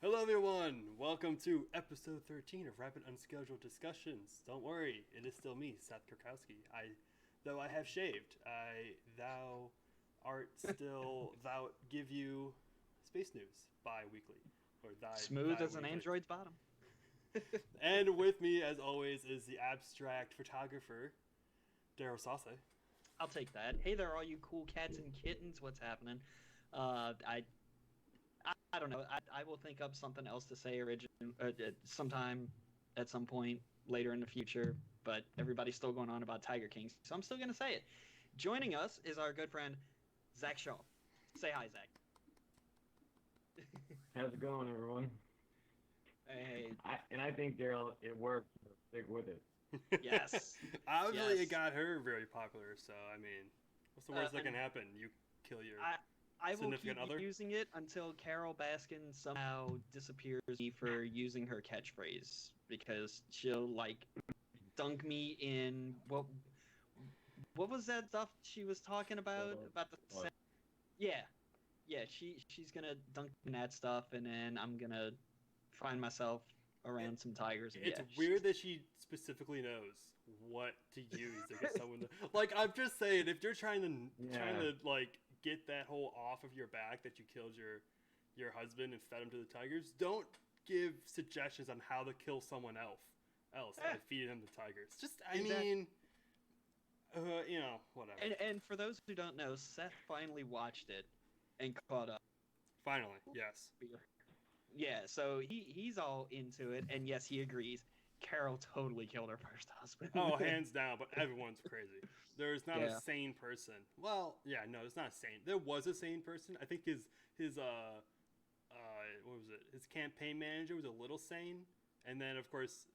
Hello, everyone. Welcome to episode 13 of Rapid Unscheduled Discussions. Don't worry, it is still me, Seth Kurkowski. Though I have shaved, thou art still thou give you space news bi-weekly or Smooth as an weekly. android's bottom. And with me, as always, is the abstract photographer, Daryl Sausse. I'll take that. Hey there, all you cool cats and kittens. What's happening? I don't know. I will think up something else to say sometime at some point later in the future, but everybody's still going on about Tiger Kings, so I'm still going to say it. Joining us is our good friend, Zac Shaul. Say hi, Zach. How's it going, everyone? Hey. I think, Daryl, it worked. Stick with it. Yes. Obviously, Yes. It got her very popular, so, I mean, what's the worst that can happen? You kill your I will significant keep other? using it until Carol Baskin somehow disappears me for using her catchphrase, because she'll dunk me in what was that stuff she was talking about What? yeah she's gonna dunk me in that stuff, and then I'm gonna find myself around some tigers. And It's weird that she specifically knows what to use to get someone to... Like, I'm just saying, if you're trying to get that whole off of your back that you killed your husband and fed him to the tigers, don't give suggestions on how to kill someone else by feeding him to tigers. Just, I mean, whatever. And for those who don't know, Seth finally watched it and caught up. Finally, yes. Yeah, so he's all into it, and yes, he agrees. Carol totally killed her first husband. Oh, hands down, but everyone's crazy. There's not Yeah. a sane person. Well, yeah, no, it's not a sane. There was a sane person. I think his what was it? His campaign manager was a little sane, and then of course,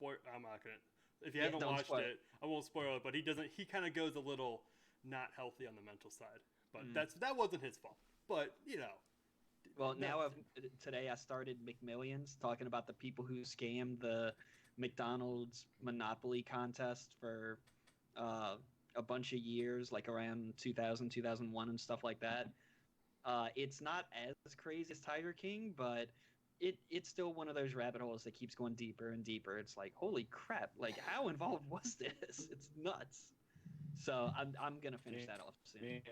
I'm not gonna. If you haven't watched it, I won't spoil it. But he doesn't. He kind of goes a little not healthy on the mental side. But that wasn't his fault. But Well, today I started McMillions, talking about the people who scammed the McDonald's Monopoly contest for a bunch of years, like around 2000, 2001 and stuff like that. It's not as crazy as Tiger King, but it's still one of those rabbit holes that keeps going deeper and deeper. It's like, holy crap, like how involved was this? It's nuts. So I'm going to finish that off soon.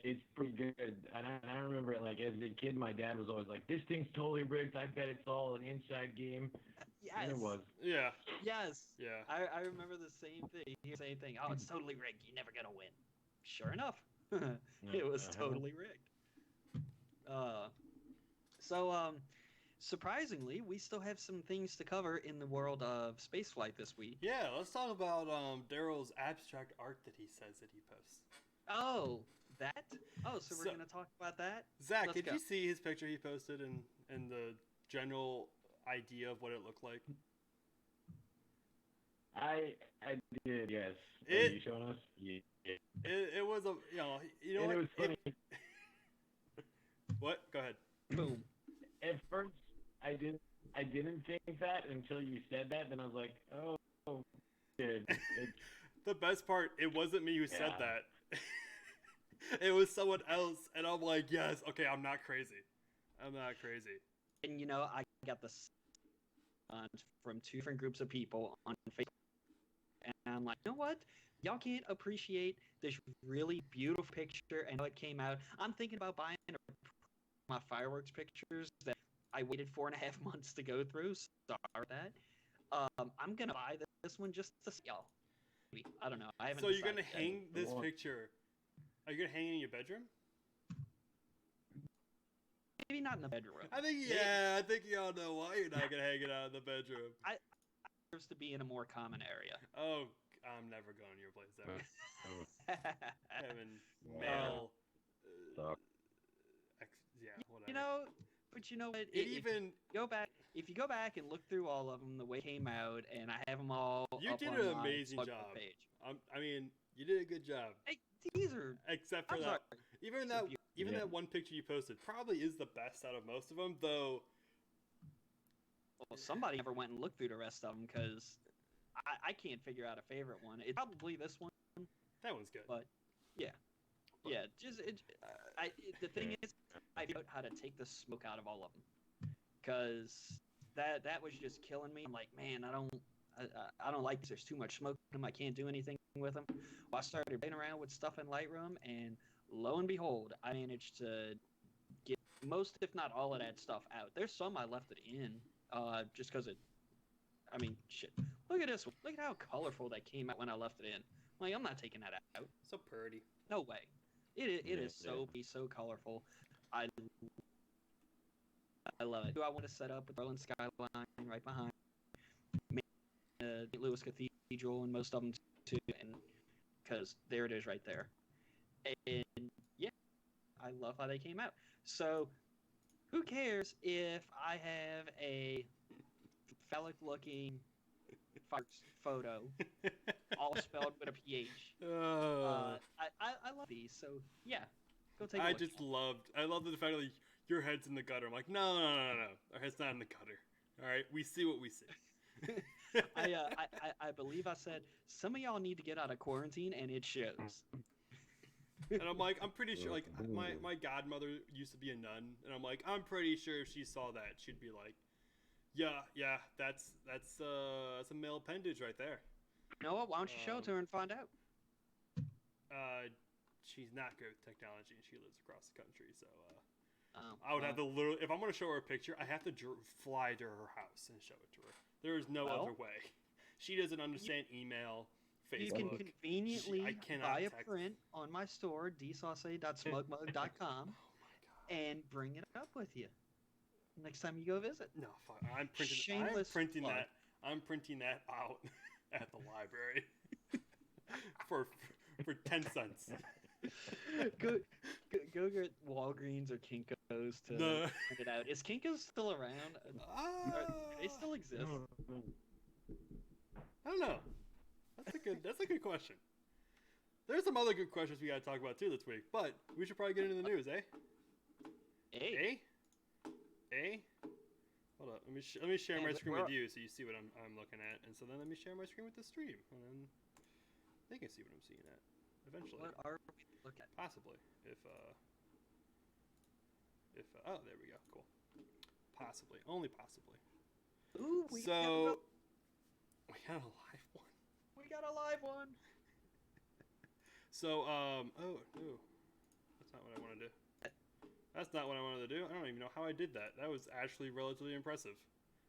It's pretty good. And I remember, as a kid, my dad was always like, this thing's totally rigged. I bet it's all an inside game. Yes. And it was. Yeah. Yes. Yeah. I remember the same thing. Same thing. Oh, it's totally rigged. You're never going to win. Sure enough. It was totally rigged. Surprisingly, we still have some things to cover in the world of spaceflight this week. Yeah, let's talk about Daryl's abstract art that he says that he posts. Oh, that? Oh, so we're going to talk about that? Zach, did you see his picture he posted and the general idea of what it looked like? I did, yes. Are you showing us? Yeah. It was a, you know and what? It was funny. What? Go ahead. Boom. At first, I didn't think that until you said that. Then I was like, oh, dude. The best part, it wasn't me who said that. It was someone else, and I'm like, yes, okay, I'm not crazy. I'm not crazy. And I got this from two different groups of people on Facebook, and I'm like, you know what? Y'all can't appreciate this really beautiful picture and how it came out. I'm thinking about buying my fireworks pictures that I waited 4.5 months to go through. Sorry about that. I'm gonna buy this one just to see y'all. I don't know. I haven't. So you're gonna decided hang this picture? Are you gonna hang it in your bedroom? Maybe not in the bedroom. I think y'all know why you're not gonna hang it out in the bedroom. I deserves to be in a more common area. Oh, I'm never going to your place ever. Having Wow. male. Whatever. But you know what? If you go back and look through all of them the way they came out, and I have them all. You did an amazing job. I mean, you did a good job. Hey, these are. Except for that, even that one picture you posted probably is the best out of most of them, though. Well, somebody never went and looked through the rest of them, because I can't figure out a favorite one. It's probably this one. That one's good. But yeah. Yeah, the thing is, I figured out how to take the smoke out of all of them, because that was just killing me. I'm like, man, I don't like this. There's too much smoke in them. I can't do anything with them. Well, I started playing around with stuff in Lightroom, and lo and behold, I managed to get most, if not all, of that stuff out. There's some I left it in, just because I mean, shit. Look at this one. Look at how colorful that came out when I left it in. Like, I'm not taking that out. So pretty. No way. It is so colorful. I love it. I want to set up with Berlin skyline right behind St. Louis Cathedral and most of them too, and because there it is right there. And yeah, I love how they came out. So who cares if I have a phallic-looking photo, all spelled with a PH? I love these. So yeah, go take a look. I love the fact that your head's in the gutter. I'm like, no. Our head's not in the gutter. All right, we see what we see. I believe I said some of y'all need to get out of quarantine, and it shows. And I'm like, I'm pretty sure, like, my godmother used to be a nun, and I'm like, I'm pretty sure if she saw that, she'd be like, yeah, that's a male appendage right there. You know what? Why don't you show it to her and find out? She's not good with technology, and she lives across the country, so I would have to literally, if I'm going to show her a picture, I have to fly to her house and show it to her. There is no other way. She doesn't understand email, Facebook. You can conveniently buy a print on my store, dsauce.smugmug.com, and bring it up with you next time you go visit. No, fuck. I'm printing that out at the library for 10 cents. Go get Walgreens or Kinko's to print it out. Is Kinko's still around? Do they still exist? I don't know. That's a good question. There's some other good questions we got to talk about too this week, but we should probably get into the news, eh? Hold up. Let me share my screen with you so you see what I'm looking at, and so then let me share my screen with the stream, and then they can see what I'm seeing at eventually. What are we looking at? Possibly, if oh, there we go. Cool. Possibly, only possibly. Ooh, we got a live one. We got a live one. So that's not what I want to do. That's not what I wanted to do. I don't even know how I did that. That was actually relatively impressive.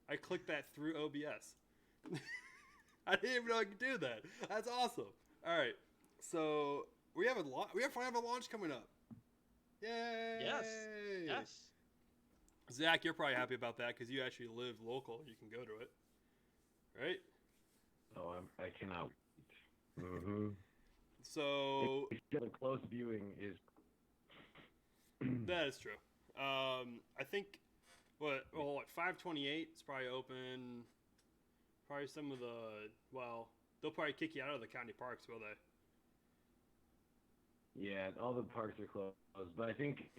I clicked that through OBS. I didn't even know I could do that. That's awesome. All right, so we have a launch coming up. Yay! Yes. Zach, you're probably happy about that because you actually live local. You can go to it, right? Oh, I cannot wait. Mm-hmm. So the close viewing is. That is true. I think 528 is probably open. Probably some of they'll probably kick you out of the county parks, will they? Yeah, all the parks are closed. But I think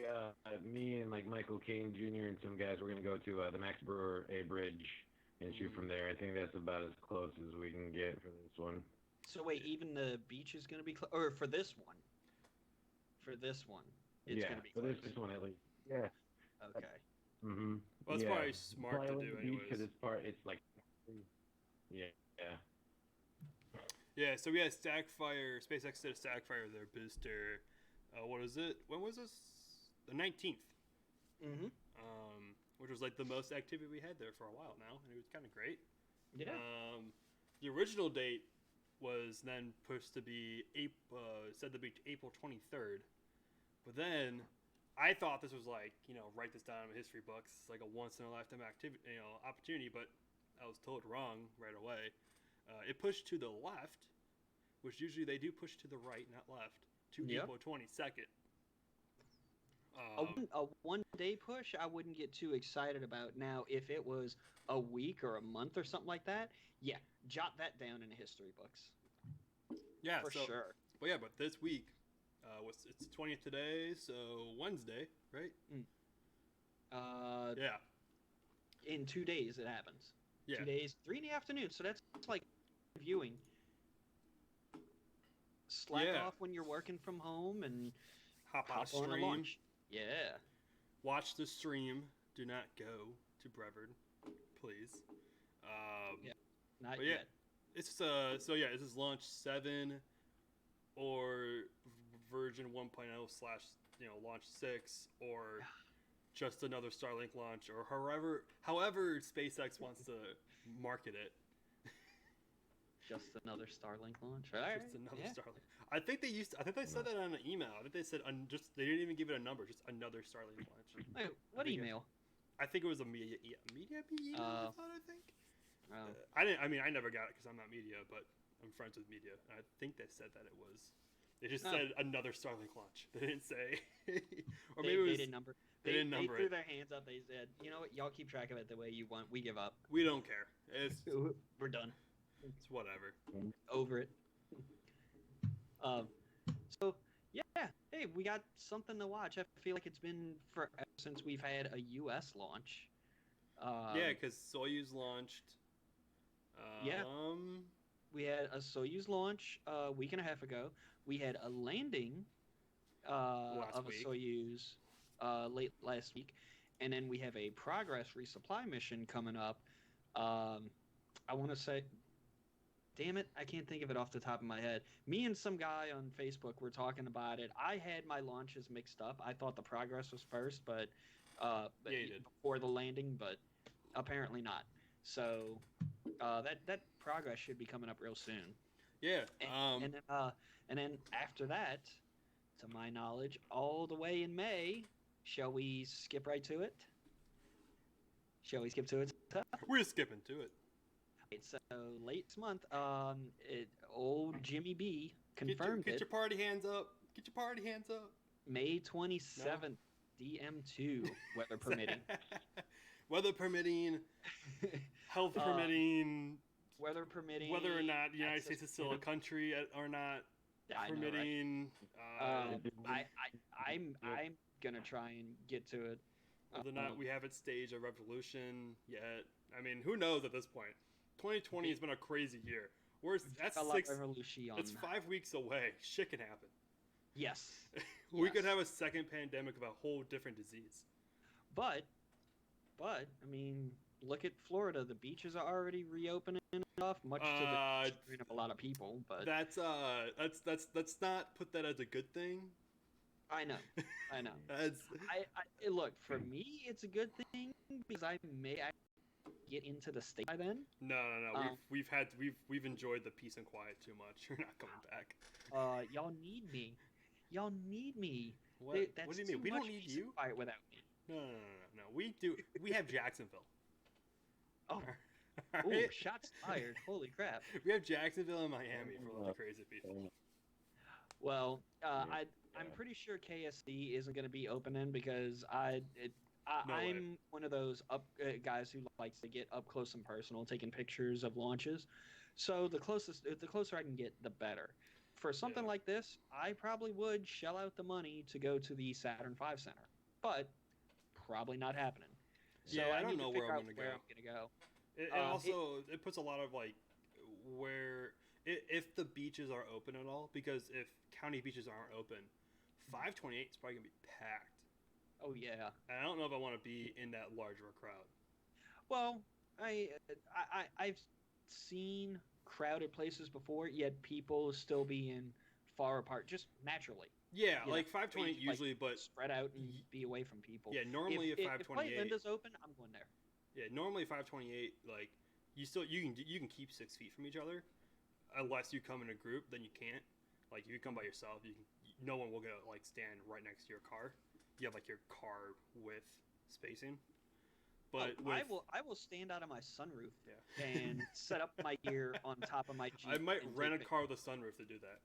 me and like Michael Caine Jr. and some guys, we're gonna go to the Max Brewer A Bridge and shoot from there. I think that's about as close as we can get for this one. So wait, even the beach is gonna be or for this one? For this one. It's gonna be close. For this one at least. Yeah. Okay. Mm-hmm. Well, it's probably smart to do anyways. Because it's like. Yeah. Yeah, so we had Stackfire. SpaceX did a Stackfire, their booster. What is it? When was this? The 19th. Mm-hmm. Which was like the most activity we had there for a while now, and it was kind of great. Yeah. The original date was then pushed to be said to be April 23rd. But then I thought this was like, write this down in my history books. It's like a once in a lifetime opportunity, but I was told wrong right away. It pushed to the left, which usually they do push to the right, not left, to April 22nd. A one-day push, I wouldn't get too excited about. Now, if it was a week or a month or something like that, yeah, jot that down in the history books. Yeah, for sure. But yeah, but this week, it's the 20th today, so Wednesday, right? Yeah. In 2 days it happens. Yeah. 2 days, 3 in the afternoon. So that's like viewing. Slack off when you're working from home and hop on a on a stream, launch. Yeah. watch the stream. Do not go to Brevard, please. Yeah. Not But yeah, yet. it's this is launch 7 or version 1.0 slash launch 6 or just another Starlink launch or however SpaceX wants to market it. Just another Starlink launch. All right. Just another Starlink. I think they said that on an email. I think they said they didn't even give it a number. Just another Starlink launch. Wait, what email? I think it was a media email. I think. Oh. I never got it because I'm not media, but I'm friends with media. I think they said that it was. They just said another Starlink launch. They didn't say, or maybe it was. They didn't number. They didn't number threw it. their hands up. They said, "You know what? Y'all keep track of it the way you want. We give up. We don't care. We're done. It's whatever. Over it." So yeah, hey, we got something to watch. I feel like it's been forever since we've had a U.S. launch. Yeah, because Soyuz launched. Yeah. We had a Soyuz launch a week and a half ago. We had a landing of week. a Soyuz late last week. And then we have a Progress resupply mission coming up. I want to say, damn it, I can't think of it off the top of my head. Me and some guy on Facebook were talking about it. I had my launches mixed up. I thought the Progress was first, but you did. before the landing, but apparently not. So that Progress should be coming up real soon. Yeah. And then after that, to my knowledge, all the way in May, shall we skip right to it? Shall we skip to it? We're skipping to it. Right, so late this month, old Jimmy B confirmed get your party hands up. Get your party hands up. May 27th, DM2, weather permitting. Weather permitting. Health permitting. Weather permitting. Whether or not the United States is still a country or not. Permitting. I'm gonna try and get to it. Whether or not we haven't staged a revolution yet. I mean, who knows at this point? 2020 has been a crazy year. That's 5 weeks away. Shit can happen. Yes. We could have a second pandemic of a whole different disease. But I mean, look at Florida. The beaches are already reopening enough, much to the chagrin of a lot of people. But let's not put that as a good thing. I know. Look, for me, it's a good thing because I may get into the state by then. No. We've enjoyed the peace and quiet too much. You're not coming back. Y'all need me. What do you mean? We don't need you. Quiet without me. No. We do. We have Jacksonville. Oh. Right? Ooh, shots fired. Holy crap. We have Jacksonville and Miami for all the crazy people. Well, I'm pretty sure KSD isn't going to be opening because I'm one of those guys who likes to get up close and personal, taking pictures of launches. So the closer I can get, the better. For something like this, I probably would shell out the money to go to the Saturn V Center, but probably not happening. So I don't know where I'm going to go. It puts a lot of if the beaches are open at all, because if county beaches aren't open, 528 is probably going to be packed. Oh yeah. And I don't know if I want to be in that larger crowd. Well, I've seen crowded places before, yet people still being far apart just naturally. Yeah, like 528 usually, but spread out and be away from people. Yeah, normally if 528. If Linda's open, I'm going there. Yeah, normally 528, like you can keep 6 feet from each other, unless you come in a group. Then you can't. Like if you come by yourself, no one will go stand right next to your car. You have your car width spacing. But I will stand out of my sunroof and set up my gear on top of my Jeep. I might rent a car with a sunroof to do that.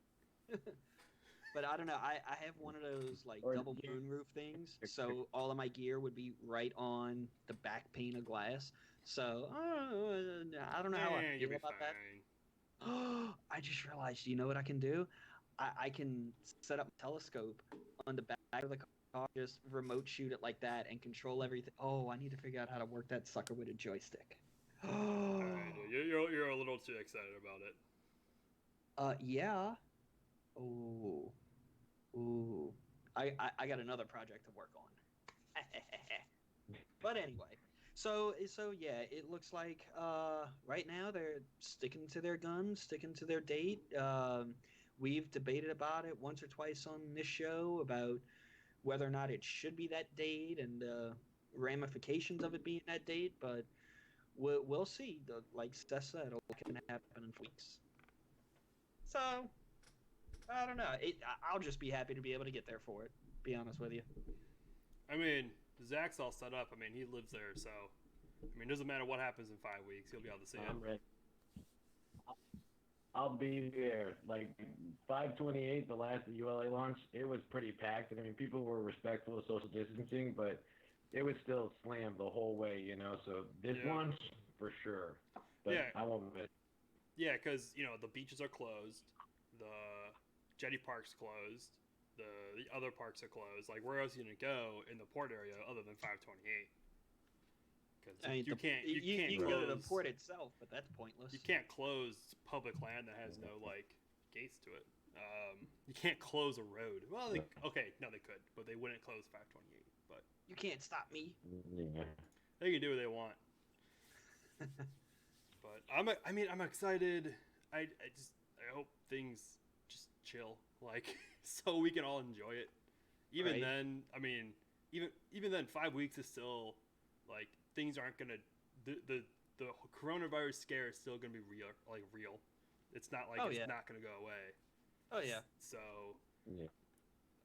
But I don't know. I have one of those double moonroof things, so all of my gear would be right on the back pane of glass. So I don't know how I feel about that. I just realized. You know what I can do? I can set up a telescope on the back of the car, just remote shoot it like that, and control everything. Oh, I need to figure out how to work that sucker with a joystick. You're a little too excited about it. Yeah. Ooh. I got another project to work on. But anyway, so yeah, it looks like right now they're sticking to their guns, sticking to their date. We've debated about it once or twice on this show about whether or not it should be that date and ramifications of it being that date, but we'll see. Like Seth said, it'll happen in weeks. So I don't know. I'll just be happy to be able to get there for it. Be honest with you. I mean, Zach's all set up. I mean, he lives there, so I mean, it doesn't matter what happens in 5 weeks. He'll be able to see it. I'm ready. I'll be there. Like 5/28, the last ULA launch, it was pretty packed. I mean, people were respectful of social distancing, but it was still slammed the whole way, you know. So this launch, for sure. But yeah. I won't miss. Yeah, because, you know, the beaches are closed. The jetty park's closed. The other parks are closed. Like, where else are you going to go in the port area other than 528? Because you can't go to the port itself, but that's pointless. You can't close public land that has no, like, gates to it. You can't close a road. Well, they could, but they wouldn't close 528. But you can't stop me. Yeah. They can do what they want. But I'm excited. I hope things just chill, like, so we can all enjoy it. Even then, I mean, even then, 5 weeks is still, like, things aren't gonna. The coronavirus scare is still gonna be real. It's not like it's not gonna go away. Oh yeah. So. Yeah.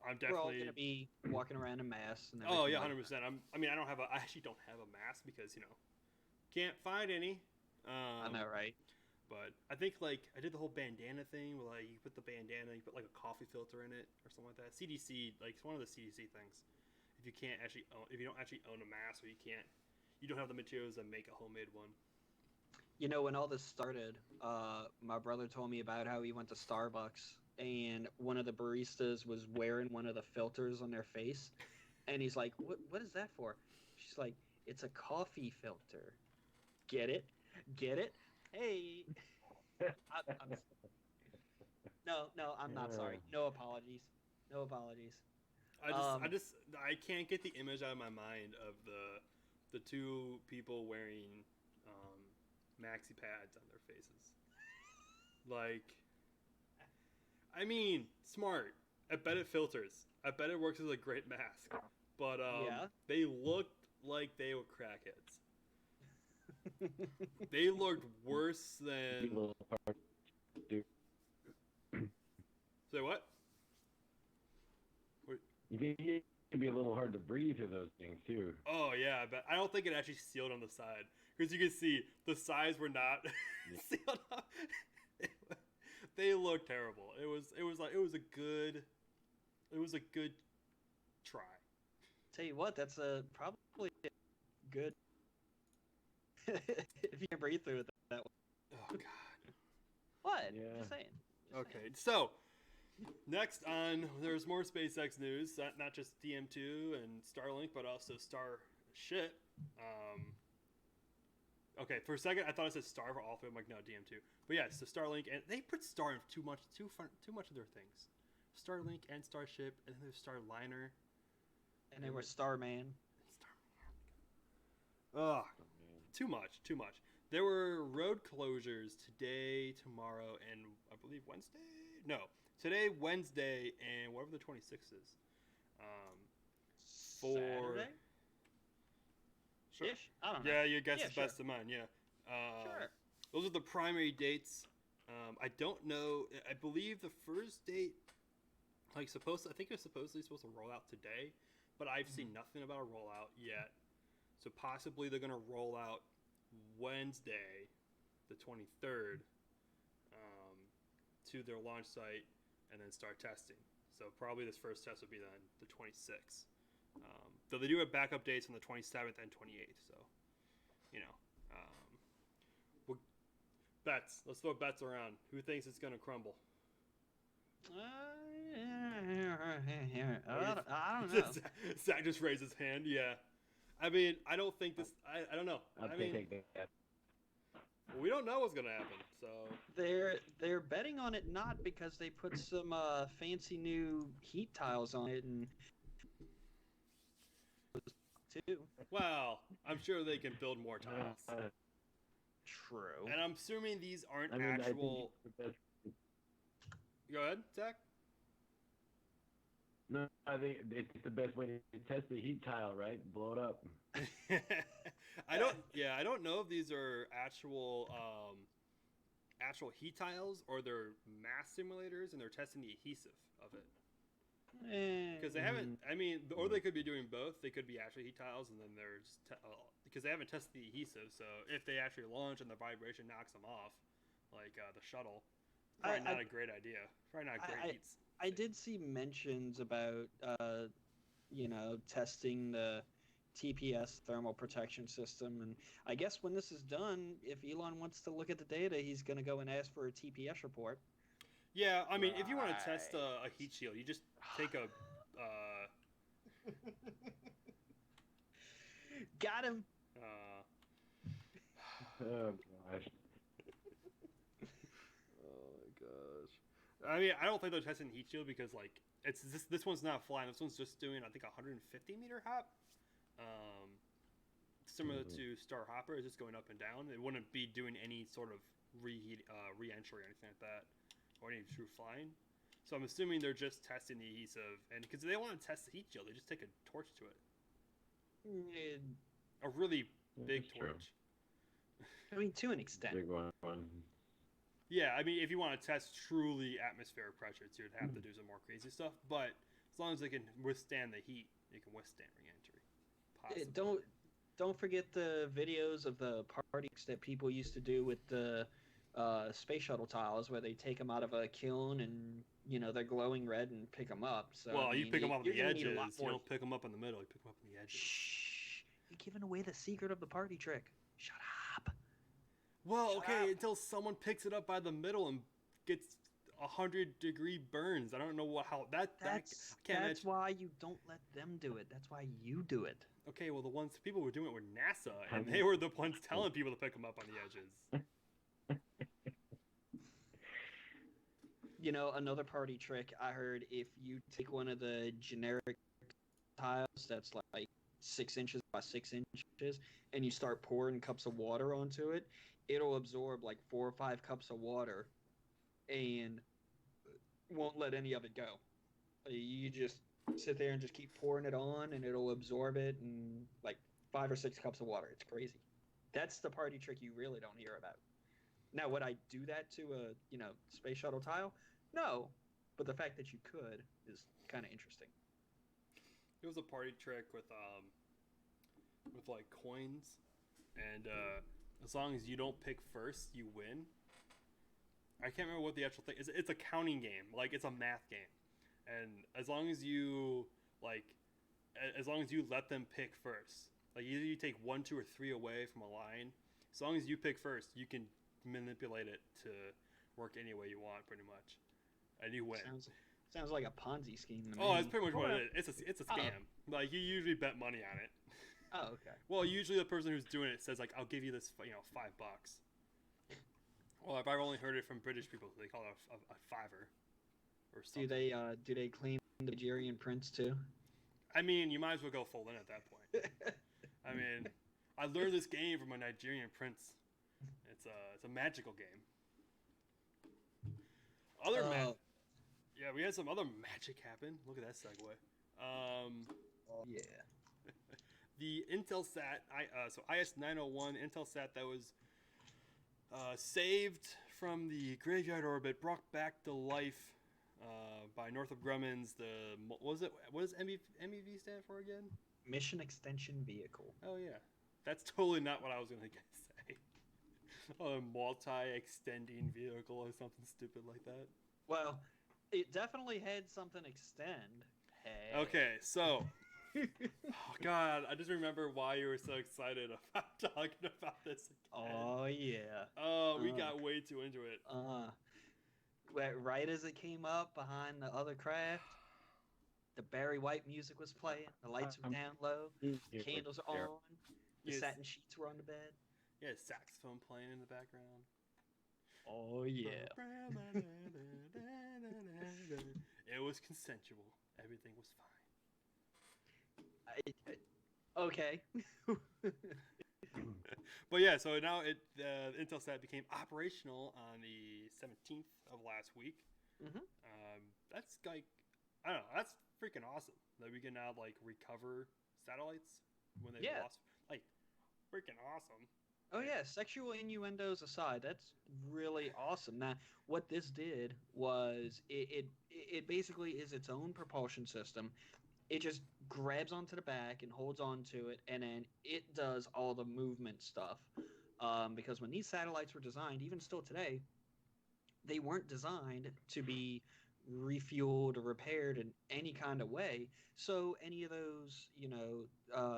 I'm definitely. We're all gonna be walking around in masks. And oh yeah, 100%. I actually don't have a mask because, you know, can't find any. I know, right? But I think, like, I did the whole bandana thing where, like, you put the bandana, you put like a coffee filter in it or something like that. CDC, like, it's one of the CDC things. If you don't actually own a mask, or you don't have the materials to make a homemade one. You know, when all this started, my brother told me about how he went to Starbucks and one of the baristas was wearing one of the filters on their face, and he's like, "What is that for?" She's like, "It's a coffee filter." Get it? Hey. I'm not sorry. No apologies. I can't get the image out of my mind of the two people wearing maxi pads on their faces. Like, I mean, smart. I bet it filters. I bet it works as a great mask. But they looked like they were crackheads. They looked worse than. Say what? You think it can be a little hard to breathe through those things too? Oh yeah, I bet. I don't think it actually sealed on the side, because you can see the sides were not sealed up. They looked terrible. It was a good try. Tell you what, that's probably good if you can breathe through it that way. Oh God. What? Yeah. Just saying. Okay, so next on, there's more SpaceX news, not just DM2 and Starlink, but also Starship. Okay, for a second I thought it said Star for all three. I'm like, no, DM2. But yeah, so Starlink, and they put Star in too much of their things. Starlink and Starship, and then there's Starliner. And then we're Starman. Ugh, too much. There were road closures today, tomorrow, and I believe Wednesday? No, today, Wednesday, and whatever the 26th is. Saturday? Sure. Ish? I don't know. Yeah, your guess is best of mine, yeah. Sure. Those are the primary dates. I don't know. I believe the first date, like, I think it's supposedly supposed to roll out today, but I've seen nothing about a rollout yet. So possibly they're going to roll out Wednesday, the 23rd, to their launch site and then start testing. So probably this first test would be then the 26th. Though they do have backup dates on the 27th and 28th. So, you know, bets. Let's throw bets around. Who thinks it's going to crumble? I don't know. Zach just raised his hand. Yeah. I mean, I don't think this. I don't know. I'll take that. We don't know what's gonna happen. So they're betting on it not because they put some fancy new heat tiles on it and too. well, I'm sure they can build more tiles. True. And I'm assuming these aren't I mean, actual. I think it's the best. Go ahead, Zach. No, I think it's the best way to test the heat tile, right? Blow it up. I don't know if these are actual heat tiles or they're mass simulators and they're testing the adhesive of it. Because they haven't, I mean, or they could be doing both. They could be actually heat tiles and then they're just, because they haven't tested the adhesive. So if they actually launch and the vibration knocks them off, like the shuttle, probably not a great idea. Probably not great heats. I did see mentions about, testing the TPS thermal protection system. And I guess when this is done, if Elon wants to look at the data, he's going to go and ask for a TPS report. Yeah, I mean, if you want to test a heat shield, you just take a... Got him! Oh, gosh. Oh, my gosh. I mean, I don't think they're testing heat shield because, like, it's this one's not flying. This one's just doing, I think, 150-meter hop. Similar to Star Hopper, it's just going up and down. It wouldn't be doing any sort of re-entry or anything like that, or any true flying. So I'm assuming they're just testing the adhesive, and because they want to test the heat shield, they just take a torch to it. A really big torch. I mean, to an extent. Big one. Yeah, I mean, if you want to test truly atmospheric pressures, you'd have to do some more crazy stuff. But as long as they can withstand the heat, you can withstand re-entry. Possibly. Don't forget the videos of the parties that people used to do with the space shuttle tiles, where they take them out of a kiln and they're glowing red and pick them up. So well, you pick them up on the edges. You don't pick them up in the middle. You pick them up on the edges. Shh! You're giving away the secret of the party trick. Shut up. Well, okay, until someone picks it up by the middle and gets 100-degree burns. I don't know how that. That's why you don't let them do it. That's why you do it. Okay, well, the people who were doing it were NASA, and they were the ones telling people to pick them up on the edges. Another party trick I heard, if you take one of the generic tiles that's like 6 inches by 6 inches, and you start pouring cups of water onto it, it'll absorb like 4 or 5 cups of water and won't let any of it go. You just sit there and just keep pouring it on, and it'll absorb it in like 5 or 6 cups of water. It's crazy. That's the party trick you really don't hear about. Now, would I do that to a space shuttle tile? No, but the fact that you could is kind of interesting. It was a party trick with like coins, and as long as you don't pick first, you win. I can't remember what the actual thing is. It's a counting game, like it's a math game, and as long as you let them pick first, like either you take 1, 2, or 3 away from a line. As long as you pick first, you can manipulate it to work any way you want, pretty much, and you win. Sounds like a Ponzi scheme to me. Oh, that's pretty much what it is. It's a scam. Like you usually bet money on it. Oh, okay. Well, usually the person who's doing it says like, "I'll give you this, $5." Well, if I've only heard it from British people, they call it a fiver, or something. Do they claim the Nigerian prince too? I mean, you might as well go full in at that point. I mean, I learned this game from a Nigerian prince. It's a magical game. Yeah, we had some other magic happen. Look at that segue. Yeah. The Intelsat, IS-901 Intelsat that was saved from the graveyard orbit, brought back to life by Northrop Grumman's what does MEV stand for again? Mission Extension Vehicle. Oh yeah, that's totally not what I was gonna say. A multi-extending vehicle or something stupid like that. Well, it definitely had something extend. Hey. Okay, so. Oh God, I just remember why you were so excited about talking about this again. Oh yeah. Oh, we got way too into it. Right as it came up behind the other craft, the Barry White music was playing, the lights were down low, the candles are on, the satin sheets were on the bed. He had saxophone playing in the background. Oh yeah. It was consensual. Everything was fine. Okay. But yeah, so now the Intelsat became operational on the 17th of last week. Mm-hmm. That's like, I don't know, that's freaking awesome that we can now like recover satellites when they lost. Like, freaking awesome. Oh yeah, sexual innuendos aside, that's really awesome. Now, what this did was it basically is its own propulsion system. It just grabs onto the back and holds onto it, and then it does all the movement stuff. Because when these satellites were designed, even still today, they weren't designed to be refueled or repaired in any kind of way. So any of those,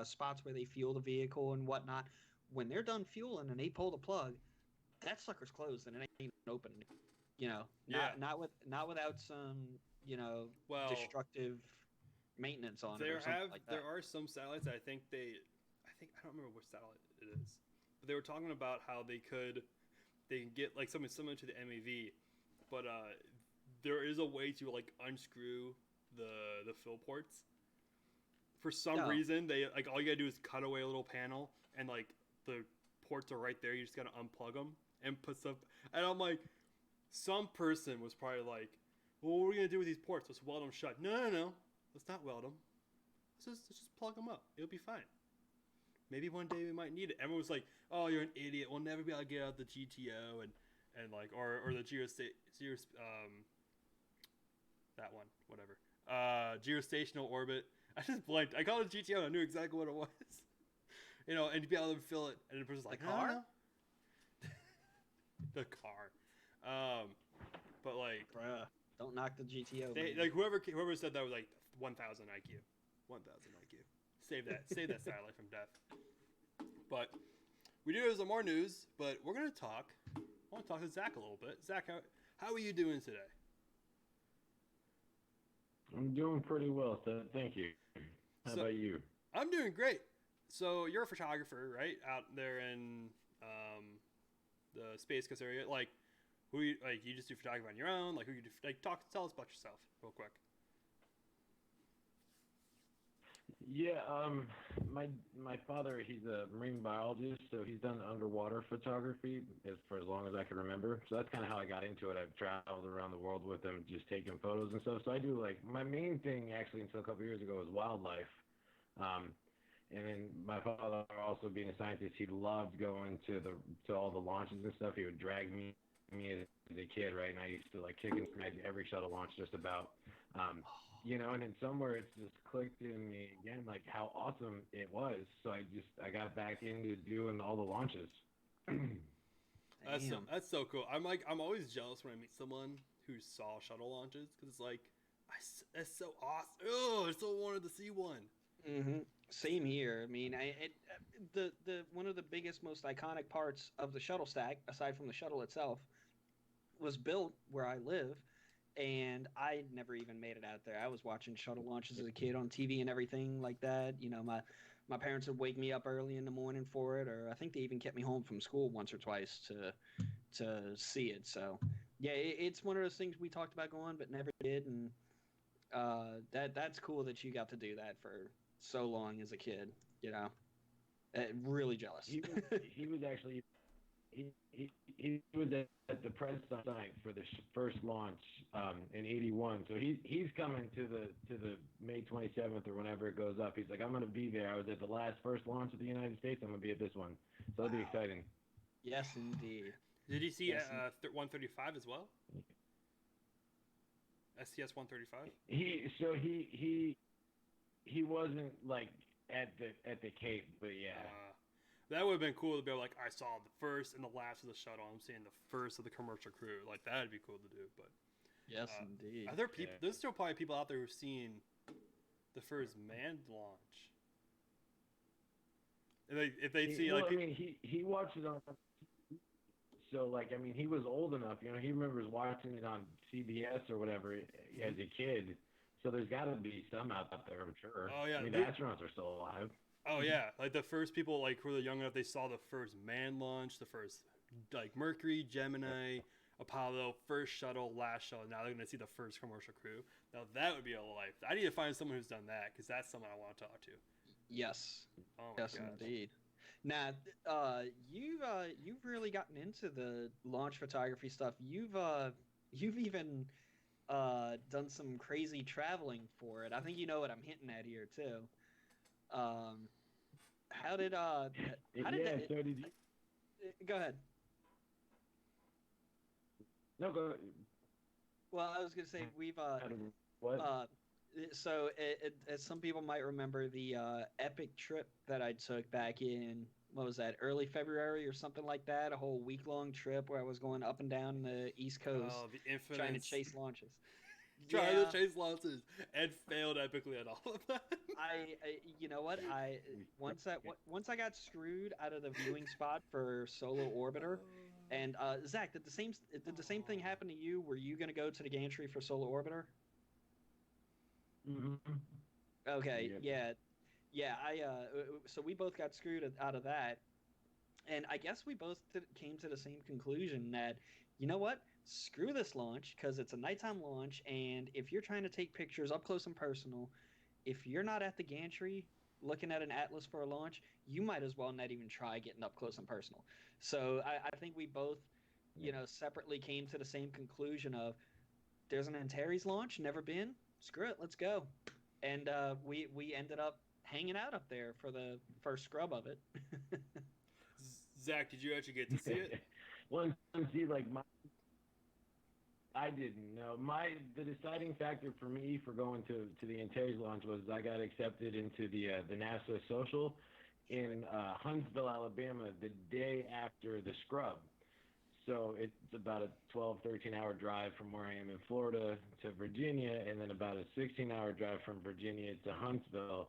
spots where they fuel the vehicle and whatnot, when they're done fueling and they pull the plug, that sucker's closed and it ain't open. Not without some, destructive maintenance on it or something like that. There are some satellites that I don't remember which satellite it is, but they were talking about how they can get like something similar to the MAV, but there is a way to like unscrew the fill ports. For some reason, they like all you gotta do is cut away a little panel, and like the ports are right there. You just gotta unplug them and put stuff. And I'm like, some person was probably like, "Well, what are we gonna do with these ports? Let's weld them shut." No. Let's not weld them. Let's just plug them up. It'll be fine. Maybe one day we might need it. Everyone was like, "Oh, you're an idiot. We'll never be able to get out the GTO and like or the that one, whatever. Geostationary orbit." I just blanked. I called it GTO. I knew exactly what it was. And to be able to fill it, and the person's like, "The car." The car. But like, bruh, don't knock the GTO. Like whoever said that was like 1,000 IQ. 1,000 IQ. Save that satellite from death. But we do have some more news. But we're gonna talk. I want to talk to Zach a little bit. Zach, how are you doing today? I'm doing pretty well, so thank you. How about you? I'm doing great. So you're a photographer, right? Out there in the Space Coast area. Like, you just do photography on your own? Like, who you do? Like, tell us about yourself real quick. Yeah, my father, he's a marine biologist, so he's done underwater photography for as long as I can remember. So that's kind of how I got into it. I've traveled around the world with him, just taking photos and stuff. So I do like my main thing actually until a couple of years ago was wildlife. And then my father, also being a scientist, he loved going to all the launches and stuff. He would drag me as a kid, right? And I used to like kick and smash every shuttle launch just about. And then somewhere it's just clicked in me again, like how awesome it was. So I got back into doing all the launches. That's so cool. I'm always jealous when I meet someone who saw shuttle launches because it's like, that's so awesome. Oh, I so wanted to see one. Mm-hmm. Same here. I mean, the one of the biggest, most iconic parts of the shuttle stack, aside from the shuttle itself, was built where I live. And I never even made it out there. I was watching shuttle launches as a kid on TV and everything like that. My parents would wake me up early in the morning for it, or I think they even kept me home from school once or twice to see it. So, yeah, it's one of those things we talked about going, but never did. And that's cool that you got to do that for so long as a kid. Really jealous. He was actually. He was at the press site for the first launch in '81. So he's coming to the May 27th or whenever it goes up. He's like, I'm going to be there. I was at the first launch of the United States. I'm going to be at this one. So it'll be exciting. Yes, indeed. Did you see 135 as well? STS 135. He wasn't like at the Cape, but yeah. That would have been cool to be like, I saw the first and the last of the shuttle. I'm seeing the first of the commercial crew. Like, that'd be cool to do. But yes, indeed. Are there people? Yeah. There's still probably people out there who've seen the first manned launch. And if they see, like, I mean, he watched it on. So, like, I mean, he was old enough. He remembers watching it on CBS or whatever as a kid. So there's got to be some out there, I'm sure. Oh yeah, I mean, the astronauts are still alive. Oh yeah, like the first people like who were young enough, they saw the first manned launch, the first like Mercury, Gemini, Apollo, first shuttle, last shuttle. Now they're gonna see the first commercial crew. Now that would be a life. I need to find someone who's done that because that's someone I want to talk to. Yes. Oh my Yes, gosh. indeed. Now, you've really gotten into the launch photography stuff. You've even done some crazy traveling for it. I think you know what I'm hinting at here too. Um, how did that? So did you? Go ahead. No, go. Well, I was gonna say we've What? so as some people might remember, the epic trip that I took back in, what was that, early February or something like that, a whole week-long trip where I was going up and down the East Coast Oh, the infamous trying to chase launches. trying to chase launches and failed epically at all of them. I you know what, once I got screwed out of the viewing spot for Solar Orbiter. And Zach, did the same thing happen to you? Were you gonna go to the gantry for Solar Orbiter? Mm-hmm. Okay, Yep. yeah. So we both got screwed out of that, and I guess we both came to the same conclusion that, you know what, screw this launch because it's a nighttime launch, and if you're trying to take pictures up close and personal, if you're not at the gantry looking at an atlas for a launch, you might as well not even try getting up close and personal. So I think we both, separately came to the same conclusion of there's an Antares launch, never been. Screw it, let's go. And we ended up hanging out up there for the first scrub of it. Zach, did you actually get to see it? Well, see, like I didn't know. The deciding factor for me for going to the Antares launch was I got accepted into the NASA social in Huntsville, Alabama, the day after the scrub. So it's about a 12, 13-hour drive from where I am in Florida to Virginia, and then about a 16-hour drive from Virginia to Huntsville.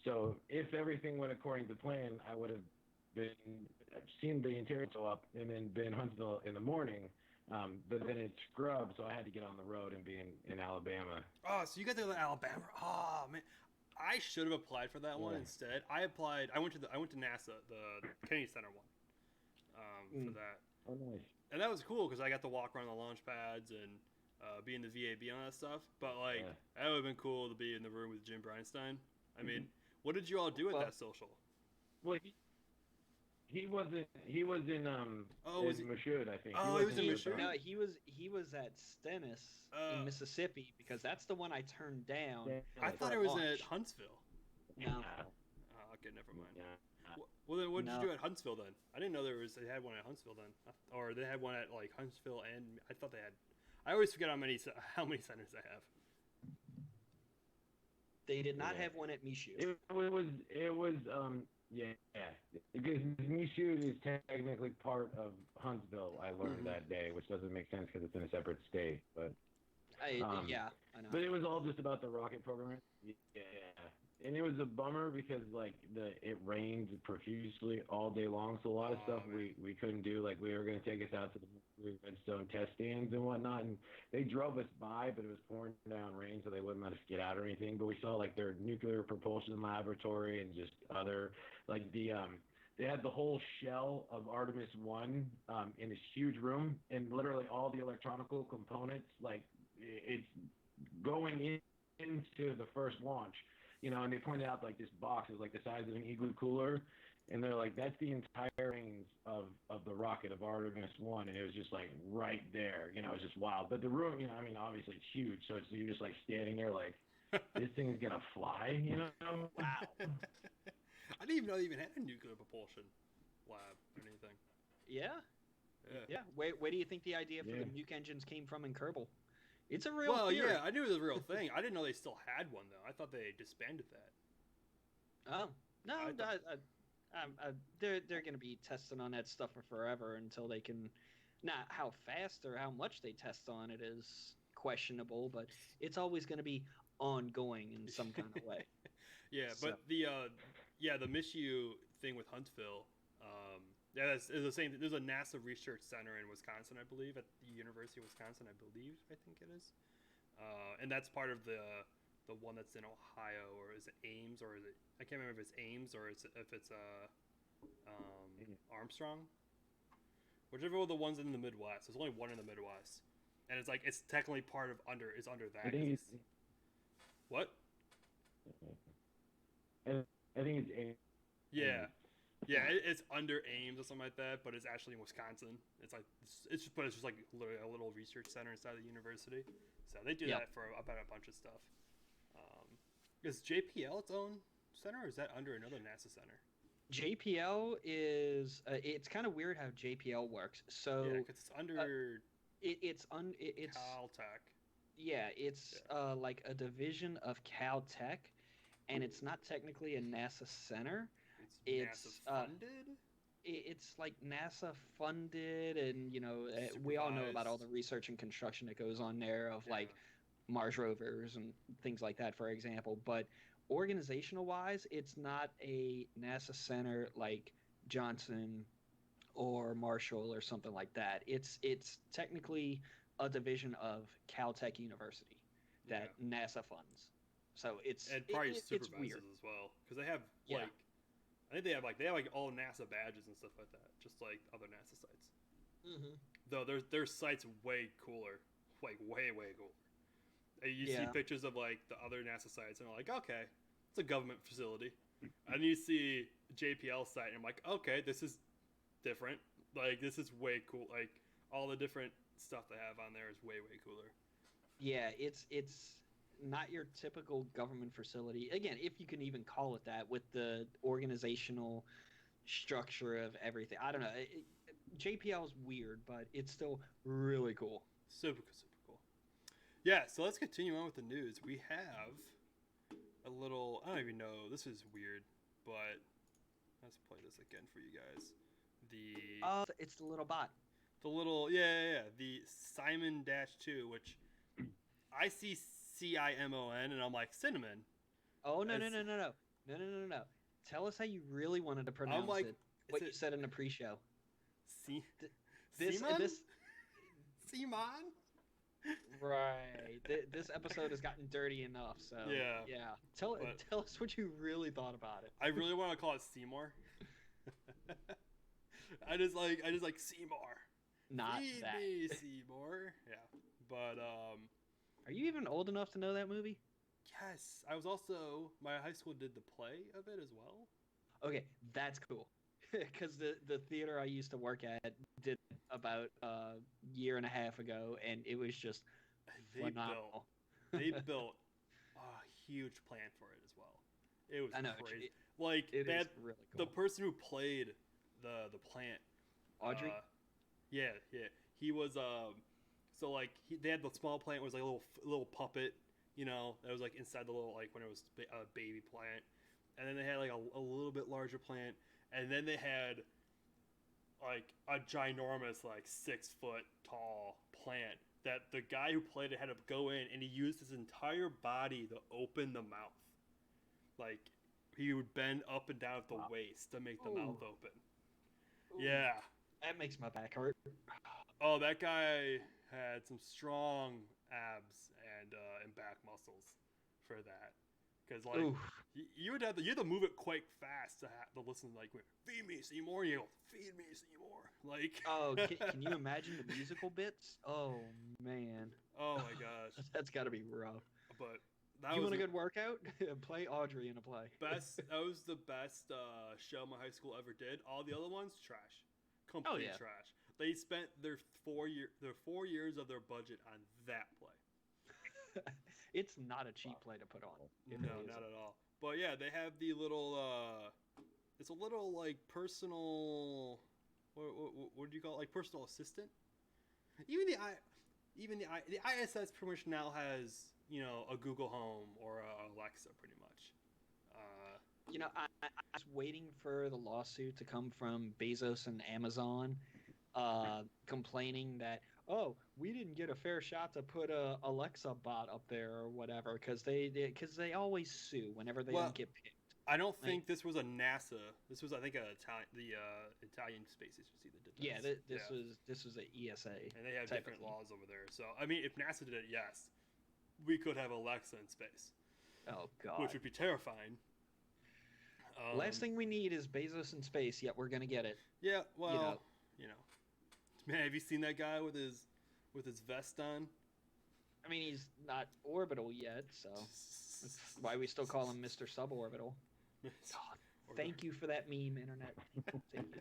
So if everything went according to plan, I would have seen the Antares go up and then been in Huntsville in the morning. But then it's scrub, so I had to get on the road and be in Alabama. Oh, so you got to Alabama? Oh man, I should have applied for that one instead. I applied. I went to NASA, the Kennedy Center one, for that. Oh, nice. And that was cool because I got to walk around the launch pads and be in the VAB and all that stuff. But that would have been cool to be in the room with Jim Breinstein. I mean, what did you all do at that social? Well, he was in Mashud, I think. Oh, he was in Mashud. No, he was at Stennis in Mississippi because that's the one I turned down. Yeah. I thought it was at Huntsville. No. Oh, okay, never mind. Yeah. Well, then what did you do at Huntsville then? I didn't know they had one at Huntsville then, or they had one at like Huntsville, and I thought they had. I always forget how many centers they have. They did not have one at Michoud. It was because Michoud is technically part of Huntsville. I learned that day, which doesn't make sense because it's in a separate state. But I know. But it was all just about the rocket program. Yeah. And it was a bummer because it rained profusely all day long, so a lot of stuff we couldn't do. Like we were going to take us out to the Redstone test stands and whatnot, and they drove us by, but it was pouring down rain, so they wouldn't let us get out or anything. But we saw their nuclear propulsion laboratory and just other they had the whole shell of Artemis 1 in this huge room, and literally all the electronical components it's going into the first launch. And they pointed out this box is the size of an igloo cooler, and they're like, that's the entire range of the rocket of Artemis 1, and it was just right there. It was just wild. But the room, obviously it's huge, so you're just standing there this thing's gonna fly, Wow. I didn't even know they even had a nuclear propulsion lab or anything. Yeah. Where do you think the idea for the nuke engines came from in Kerbal? It's a real theory. Yeah, I knew it was a real thing. I didn't know they still had one, though. I thought they disbanded that. Oh. No, they're going to be testing on that stuff for forever until they can... Not how fast or how much they test on it is questionable, but it's always going to be ongoing in some kind of way. But the Michoud thing with Huntsville... it's the same. There's a NASA research center in Wisconsin, I believe, at the University of Wisconsin, I think it is. And that's part of the the one that's in Ohio, or is it Ames, or is it? I can't remember if it's Ames or if it's Armstrong. Whichever one of the ones in the Midwest. There's only one in the Midwest, and it's like it's technically part of under that. I think What? I think it's Ames. Yeah. Yeah, it's under Ames or something like that, but it's actually in Wisconsin. It's like it's just like literally a little research center inside the university. So they do that for about a bunch of stuff. Is JPL its own center, or is that under another NASA center? JPL is it's kind of weird how JPL works. So yeah, because it's under it's Caltech. Yeah, it's like a division of Caltech, and it's not technically a NASA center. It's NASA funded. It's like NASA funded, and we all know about all the research and construction that goes on there of like Mars rovers and things like that, for example. But organizational wise, it's not a NASA center like Johnson or Marshall or something like that. It's technically a division of Caltech University that NASA funds. So it's probably it's supervises weird as well, because they have like. I think they have like all NASA badges and stuff like that, just like other NASA sites. Mm-hmm. Though their site's way cooler, like way cooler. You see pictures of like the other NASA sites, and I'm like, okay, it's a government facility. And you see JPL site, and I'm like, okay, this is different. Like this is way cool. Like all the different stuff they have on there is way cooler. Yeah, it's not your typical government facility. Again, if you can even call it that, with the organizational structure of everything. I don't know. JPL is weird, but it's still really cool. Super cool. Yeah, so let's continue on with the news. We have a little, I don't even know, this is weird, but let's play this again for you guys. It's the little bot. The little, the Simon-2, which I see CIMON, and I'm like, cinnamon. Oh, no. Tell us how you really wanted to pronounce it. What you said in the pre-show. Simon? Simon? Right. This episode has gotten dirty enough, so yeah. Tell us what you really thought about it. I really want to call it Seymour. I just like Seymour. Not Feed that. me, Seymour. Yeah, but Are you even old enough to know that movie? Yes, I was also. My high school did the play of it as well. Okay, that's cool. Because the theater I used to work at did about a year and a half ago, and it was just phenomenal. They built a huge plan for it as well. It was crazy. It is really cool. The person who played the plant, Audrey. Yeah. He was So like they had the small plant was like a little puppet, that was like inside the little like when it was a baby plant, and then they had like a little bit larger plant, and then they had like a ginormous like 6-foot tall plant that the guy who played it had to go in, and he used his entire body to open the mouth. Like he would bend up and down at the waist to make the mouth open. Ooh. Yeah. That makes my back hurt. Oh, that guy had some strong abs and back muscles for that, because like you had to move it quite fast to listen, like feed me Seymour, you go feed me Seymour, like. Oh, can you imagine the musical bits? Oh man. Oh my gosh. That's got to be rough. But you want a good workout? Play Audrey in a play. That was the best show my high school ever did. All the other ones trash, complete trash. They spent their 4 years of their budget on that play. It's not a cheap play to put on. No, not at all. But yeah, they have the little. It's a little like personal. What do you call it? Like personal assistant. Even the ISS pretty much now has a Google Home or a Alexa pretty much. I was waiting for the lawsuit to come from Bezos and Amazon. Complaining that we didn't get a fair shot to put a Alexa bot up there or whatever, because they always sue whenever they don't get picked. I don't think this was a NASA. This was, I think, the Italian Space Agency that did this. Yeah, this was a ESA. And they have different laws over there. So I mean, if NASA did it, yes, we could have Alexa in space. Oh God. which would be terrifying. Last thing we need is Bezos in space. Yet we're gonna get it. Yeah, well, You know. man, have you seen that guy with his vest on? I mean, he's not orbital yet, so that's why we still call him Mr. Suborbital. God, thank you for that meme, internet.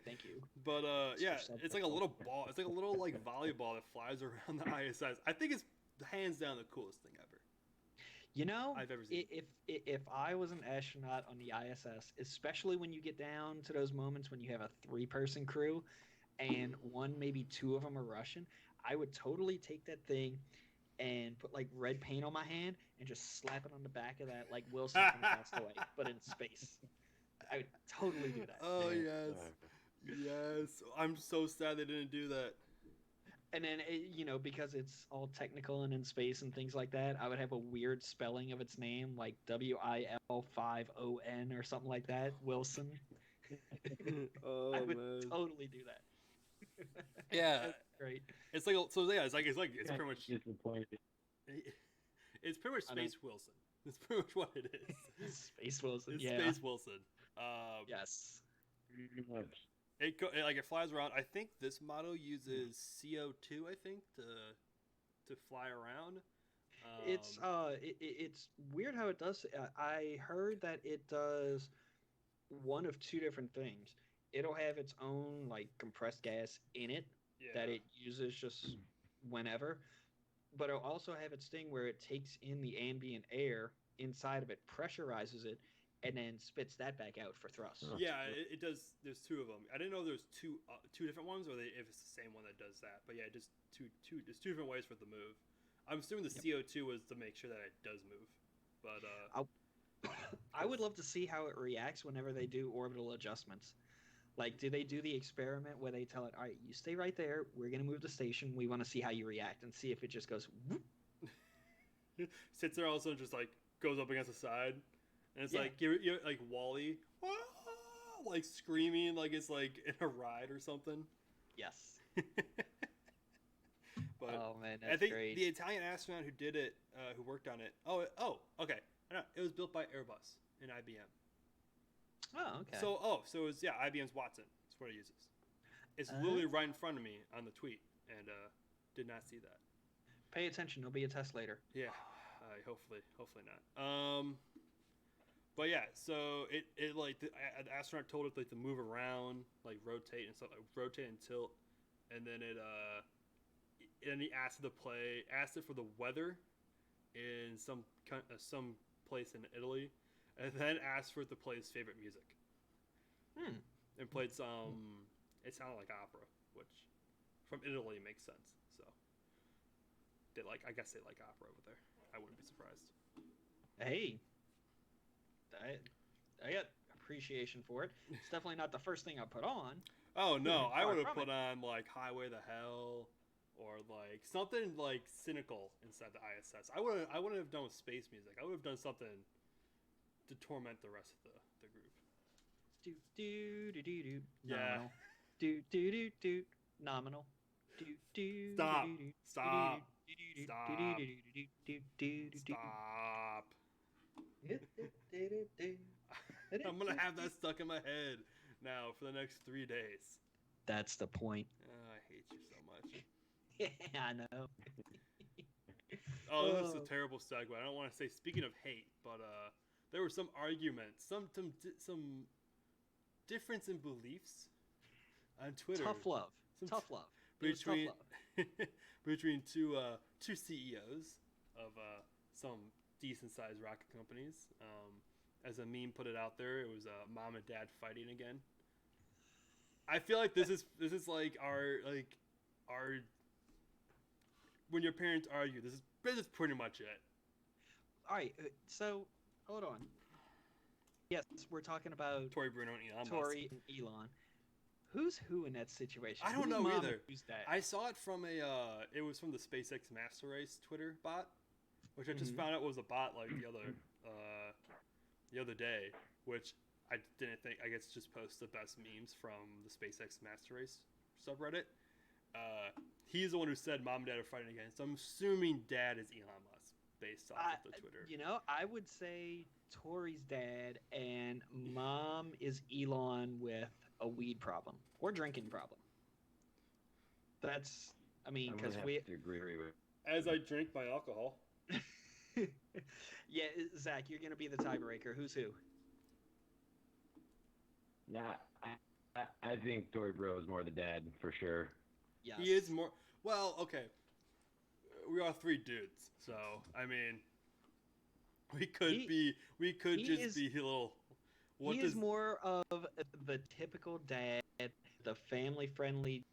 Thank you. But yeah, Suborbital. it's like a little ball. It's like a little like volleyball that flies around the ISS. I think it's hands down the coolest thing ever. You know, I've ever seen. if I was an astronaut on the ISS, especially when you get down to those moments when you have a 3-person crew, and maybe 2 of them are Russian, I would totally take that thing and put like red paint on my hand and just slap it on the back of that, like Wilson from Cast Away, but in space. I would totally do that. Oh yes, yes. I'm so sad they didn't do that. And then, because it's all technical and in space and things like that, I would have a weird spelling of its name, like WIL5ON or something like that. Wilson. Oh I would man. totally do that. Yeah. That's great. It's like it's pretty much disappointed. it's pretty much Space Wilson. That's pretty much what it is. Space Wilson. It's yeah. Space Wilson. Yes. Pretty much. It flies around. I think this model uses CO2. I think to fly around. It's weird how it does. I heard that it does one of 2 different things. It'll have its own like compressed gas in it that it uses just whenever, but it'll also have its thing where it takes in the ambient air inside of it, pressurizes it, and then spits that back out for thrust. Yeah, it does. There's 2 of them. I didn't know there's two different ones, or if it's the same one that does that. But yeah, just two. There's 2 different ways for it to move. I'm assuming the CO2 was to make sure that it does move. But I would love to see how it reacts whenever they do orbital adjustments. Like, do they do the experiment where they tell it, all right, you stay right there. We're going to move the station. We want to see how you react and see if it just goes whoop. Sits there also and just like goes up against the side. And it's like, you're like Wall-E, like screaming like it's like in a ride or something. Yes. But oh, man, that's I think great. the Italian astronaut who did it, who worked on it, okay. I know. It was built by Airbus and IBM. Oh, okay. So it was, IBM's Watson. That's what it uses. It's literally right in front of me on the tweet, and did not see that. Pay attention. There'll be a test later. Yeah, hopefully not. But yeah, so it like the astronaut told it like to move around, like rotate and stuff, like rotate and tilt, and then he asked it for the weather in some place in Italy, and then asked for it to play his favorite music. And played some. It sounded like opera, which from Italy makes sense. So I guess they like opera over there. I wouldn't be surprised. Hey, I got appreciation for it. It's definitely not the first thing I put on. Oh no, I would have from put on like Highway to Hell, or like something like cynical inside the ISS. I wouldn't have done with space music. I would have done something to torment the rest of the group. Do do do do do. Yeah. Nominal. Do do do do. Nominal. Do do. Stop. do, do, do, Stop. do, do, Stop. do, do, do, do, do, do, do. Stop. Do. I'm gonna have that stuck in my head now for the next 3 days. That's the point. I hate you so much. Yeah, I know. Oh, this is a terrible segue. I don't want to say. Speaking of hate, but there were some arguments, some difference in beliefs on Twitter. Tough love. Tough love. It was tough love. Between two CEOs of some decent-sized rocket companies. As a meme put it out there, it was mom and dad fighting again. I feel like this is like our when your parents argue. This is pretty much it. All right, so hold on. Yes, we're talking about Tory Bruno and Elon Musk. Tory and Elon. Who's who in that situation? I don't know Who's mom either. and who's dad? I saw it from it was from the SpaceX Master Race Twitter bot, which I just found out was a bot like the other day, which I didn't think. I guess just post the best memes from the SpaceX Master Race subreddit. He's the one who said mom and dad are fighting again, so I'm assuming dad is Elon Musk. based off of the Twitter. I would say Tori's dad and mom is Elon with a weed problem or drinking problem. That's, because we have to agree with. As I drink my alcohol. Yeah, Zach, you're gonna be the tiebreaker. Who's who? Nah, I think Tori Bro is more the dad for sure. Yes. He is more. Well, okay. We are 3 dudes, so we could be a little. He is more of the typical dad, the family-friendly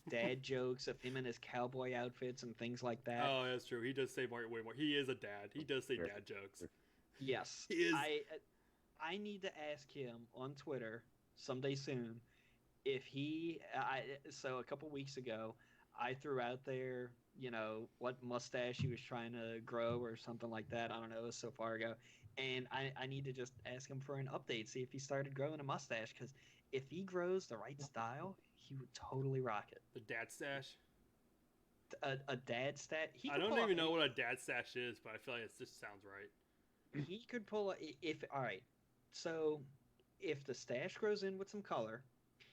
dad jokes of him in his cowboy outfits and things like that. Oh, that's true. He does say way more. He is a dad. He does say dad jokes. Yes. He is. I need to ask him on Twitter someday soon if so a couple weeks ago, I threw out there, what mustache he was trying to grow or something like that. I don't know. It was so far ago. And I need to just ask him for an update, see if he started growing a mustache. Because if he grows the right style, he would totally rock it. The dad stash? A dad stash? I don't even know what a dad stash is, but I feel like it just sounds right. He could pull all right. So if the stash grows in with some color,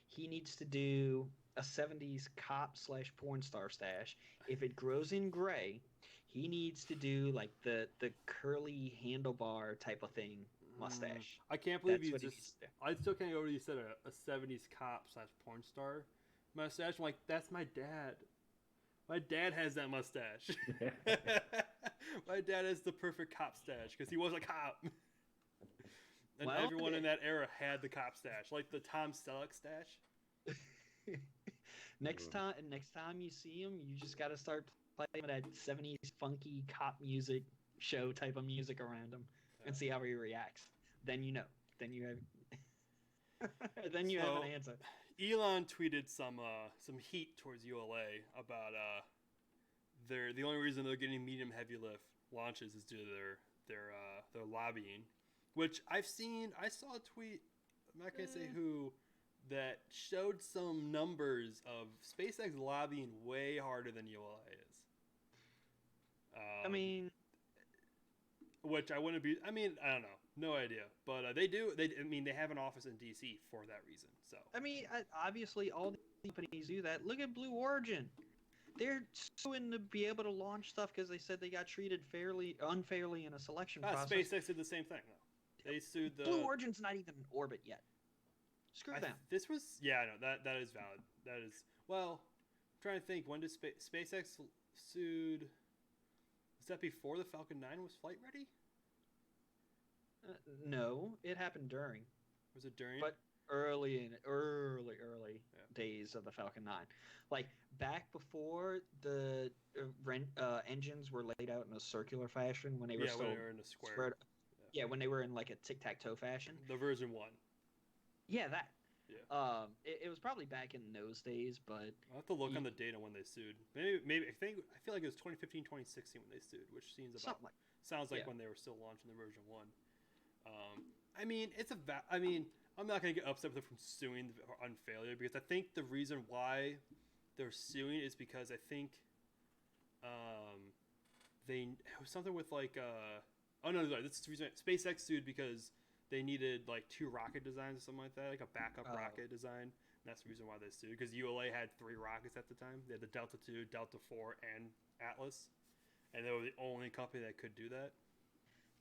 he needs to do a 70s cop / porn star stash. If it grows in gray, he needs to do the curly handlebar type of thing mustache. I can't believe I still can't go over. You said a 70s cop / porn star mustache. I'm like, that's my dad. My dad has that mustache. My dad has the perfect cop stash because he was a cop. And everyone in that era had the cop stash, like the Tom Selleck stash. Next time you see him, you just got to start playing that 70s funky cop music show type of music around him and see how he reacts. Then you know. Then you have. Then you have an answer. Elon tweeted some heat towards ULA about the only reason they're getting medium heavy lift launches is due to their lobbying, which I've seen. I saw a tweet. I'm not gonna say who. That showed some numbers of SpaceX lobbying way harder than ULA is. Which I wouldn't be. I don't know, no idea. But they do. They have an office in DC for that reason. So obviously, all the companies do that. Look at Blue Origin. They're suing to be able to launch stuff because they said they got treated unfairly in a selection process. SpaceX did the same thing though. They sued the Blue Origin's not even in orbit yet. Screw them. This was that is valid. That is I'm trying to think, when did SpaceX sued? Was that before the Falcon 9 was flight ready? No, it happened during. Was it during? But early days of the Falcon 9, back before the engines were laid out in a circular fashion when they were when they were in a square. When they were in a tic-tac-toe fashion. The version 1. Yeah, that. Yeah. It was probably back in those days, but I'll have to look on the data when they sued. Maybe I feel like it was 2015, 2016 when they sued, which sounds like when they were still launching the version 1. I'm not gonna get upset with them from suing unfairly because I think the reason why they're suing is because I think it was something with this is the reason SpaceX sued because they needed 2 rocket designs or something like that, a backup rocket design. And that's the reason why they sued, because ULA had 3 rockets at the time. They had the Delta II, Delta IV, and Atlas, and they were the only company that could do that.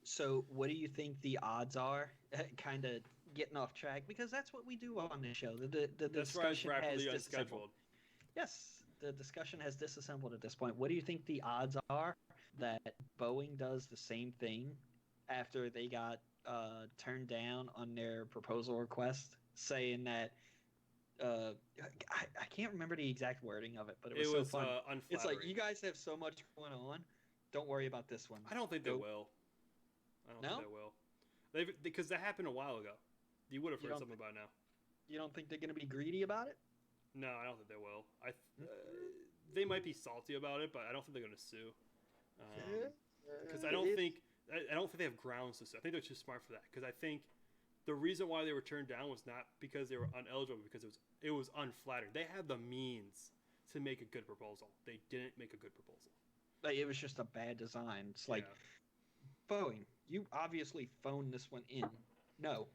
So what do you think the odds are? Kind of getting off track, because that's what we do on this show. The discussion has disassembled. Yes, the discussion has disassembled at this point. What do you think the odds are that Boeing does the same thing after they got turned down on their proposal request, saying that I can't remember the exact wording of it, but it was so fun. It's like, you guys have so much going on. Don't worry about this one. I don't think they will. I don't think they will. Because that happened a while ago. You would have heard something about it now. You don't think they're going to be greedy about it? No, I don't think they will. They might be salty about it, but I don't think they're going to sue. Because I don't think they have grounds to sue. I think they're too smart for that. Because I think the reason why they were turned down was not because they were ineligible, because it was unflattering. They had the means to make a good proposal. They didn't make a good proposal. Like, it was just a bad design. It's like, Boeing, you obviously phoned this one in. No.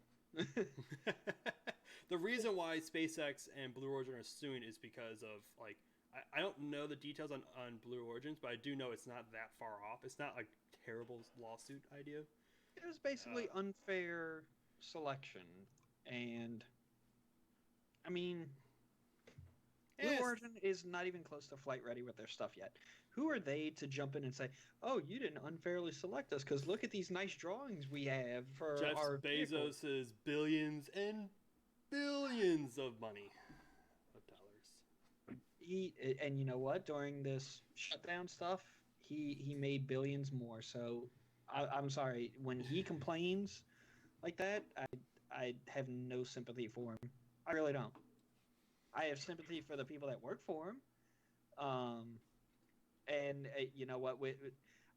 The reason why SpaceX and Blue Origin are suing is because of, like, I don't know the details on Blue Origins, but I do know it's not that far off. It's not like terrible lawsuit idea. It was basically unfair selection, and I mean, Blue Origin is not even close to flight ready with their stuff yet. Who are they to jump in and say, "Oh, you didn't unfairly select us because look at these nice drawings we have for Jeff our Bezos' billions and billions of money of dollars." And you know what? During this shutdown stuff, he made billions more. So I'm sorry when he complains like that. I have no sympathy for him. I really don't. I have sympathy for the people that work for him. And you know what?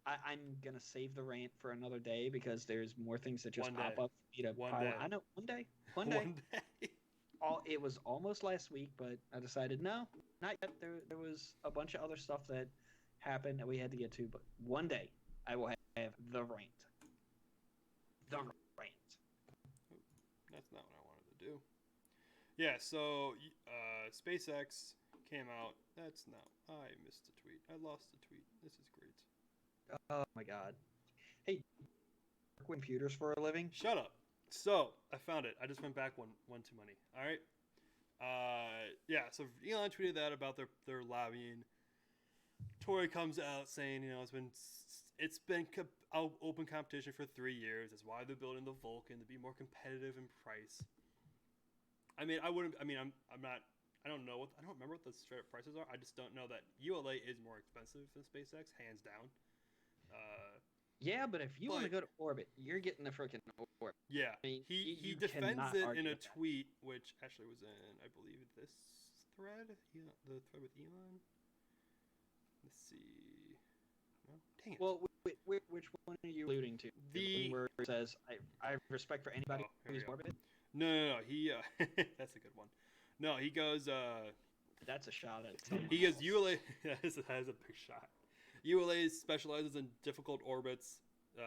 I'm gonna save the rant for another day because there's more things that just pop up for me to pile on. I know one day. One day. It was almost last week, but I decided no, not yet. There was a bunch of other stuff that happened that we had to get to, but one day I will have the rant. The rant. That's not what I wanted to do. Yeah, so SpaceX came out. I missed a tweet. I lost a tweet. This is great. Oh my god. Hey, work with computers for a living? Shut up. So I found it. I just went back one too many. All right. Yeah. So Elon tweeted that about their lobbying. Tory comes out saying, it's been open competition for 3 years. That's why they're building the Vulcan to be more competitive in price. I mean, I wouldn't. I mean, I'm not. I don't know I don't remember what the straight up prices are. I just don't know that ULA is more expensive than SpaceX, hands down. Yeah, but if you want to go to orbit, you're getting the freaking orbit. Yeah, I mean, he defends it in a tweet, which actually was in, I believe, this thread, the thread with Elon. Let's see. No, dang it. Well, which one are you alluding to? The where it says, "I have respect for anybody who's orbit." No. He that's a good one. No, he goes. That's a shot at someone. He goes. ULA has a big shot. ULA specializes in difficult orbits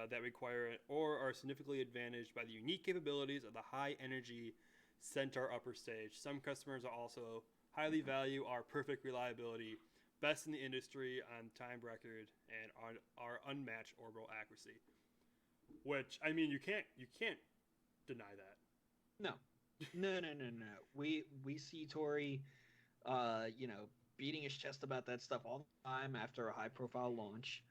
that require it or are significantly advantaged by the unique capabilities of the high-energy Centaur upper stage. Some customers also highly value our perfect reliability, best in the industry on time record, and our unmatched orbital accuracy. Which, I mean, you can't deny that. No. We see Tory, beating his chest about that stuff all the time after a high-profile launch,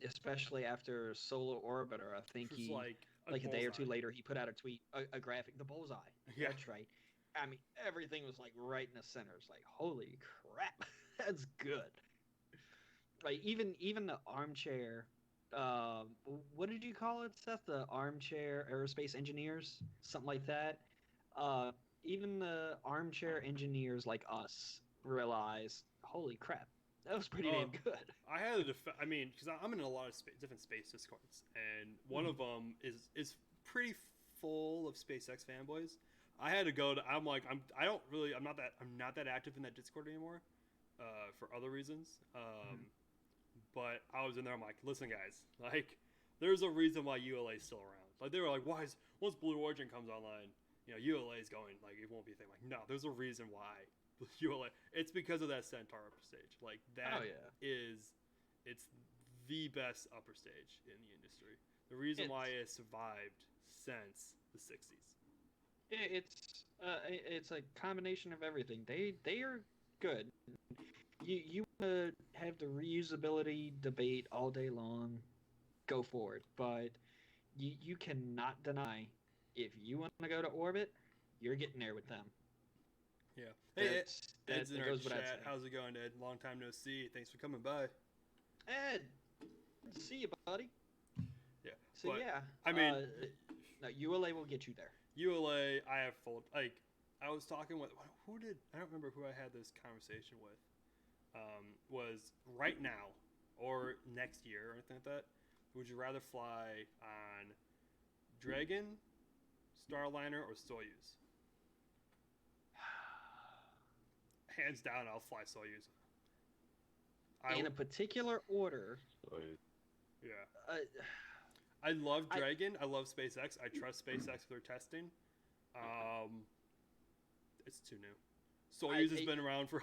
especially after Solar Orbiter. I think he, like a day or two later, he put out a tweet, a graphic, the bullseye. Yeah. That's right. I mean, everything was like right in the center. It's like, holy crap, that's good. Like even the armchair. What did you call it, Seth? The armchair aerospace engineers, something like that. Even the armchair engineers like us realize, holy crap, that was pretty damn good. I had because I'm in a lot of different space discords, and one of them is pretty full of SpaceX fanboys. I had to go to. I'm not that active in that Discord anymore, for other reasons. But I was in there. I'm like, listen, guys, like, there's a reason why ULA is still around. Like, they were like, once Blue Origin comes online, ULA is going, like, it won't be a thing. Like, no, there's a reason why ULA. It's because of that Centaur upper stage. Like, that it's the best upper stage in the industry. The reason why it survived since the 60s. It's a combination of everything. They are good. You want to have the reusability debate all day long, go for it. But you cannot deny, if you want to go to orbit, you're getting there with them. Yeah. Hey, Ed's in our chat. How's it going, Ed? Long time no see. Thanks for coming by. Ed, good to see you, buddy. Yeah. So I mean, no, ULA will get you there. ULA, I have I was talking with I don't remember who I had this conversation with. Was right now or next year or anything like that, would you rather fly on Dragon, Starliner, or Soyuz? Hands down, I'll fly Soyuz. in a particular order. Yeah. Uh, I love Dragon. I love SpaceX. I trust SpaceX for their testing. It's too new. Soyuz has been around for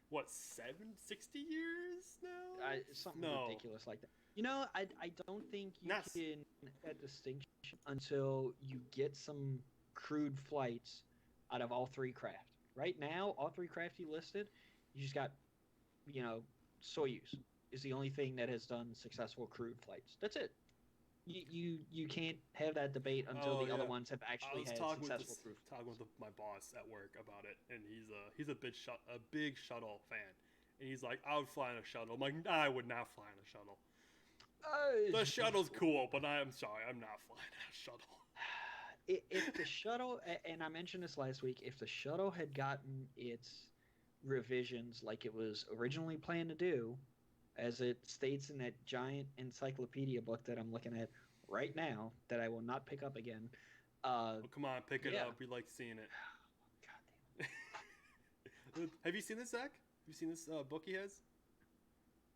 what, 60 years now? Something ridiculous like that. I don't think you can make that distinction until you get some crewed flights out of all three craft. Right now, all three craft you listed, you just got, Soyuz is the only thing that has done successful crewed flights. That's it. You can't have that debate until the other ones have actually had successful crewed flights. Talking with my boss at work about it, and he's a big shuttle fan, and he's like, I would fly on a shuttle. I'm like, I would not fly on a shuttle. The shuttle's cool, but I'm sorry, I'm not flying on a shuttle. If the shuttle, and I mentioned this last week, if the shuttle had gotten its revisions like it was originally planned to do, as it states in that giant encyclopedia book that I'm looking at right now, that I will not pick up again. Come on, pick it up. We like seeing it. God damn it. Have you seen this, Zach? Have you seen this book he has?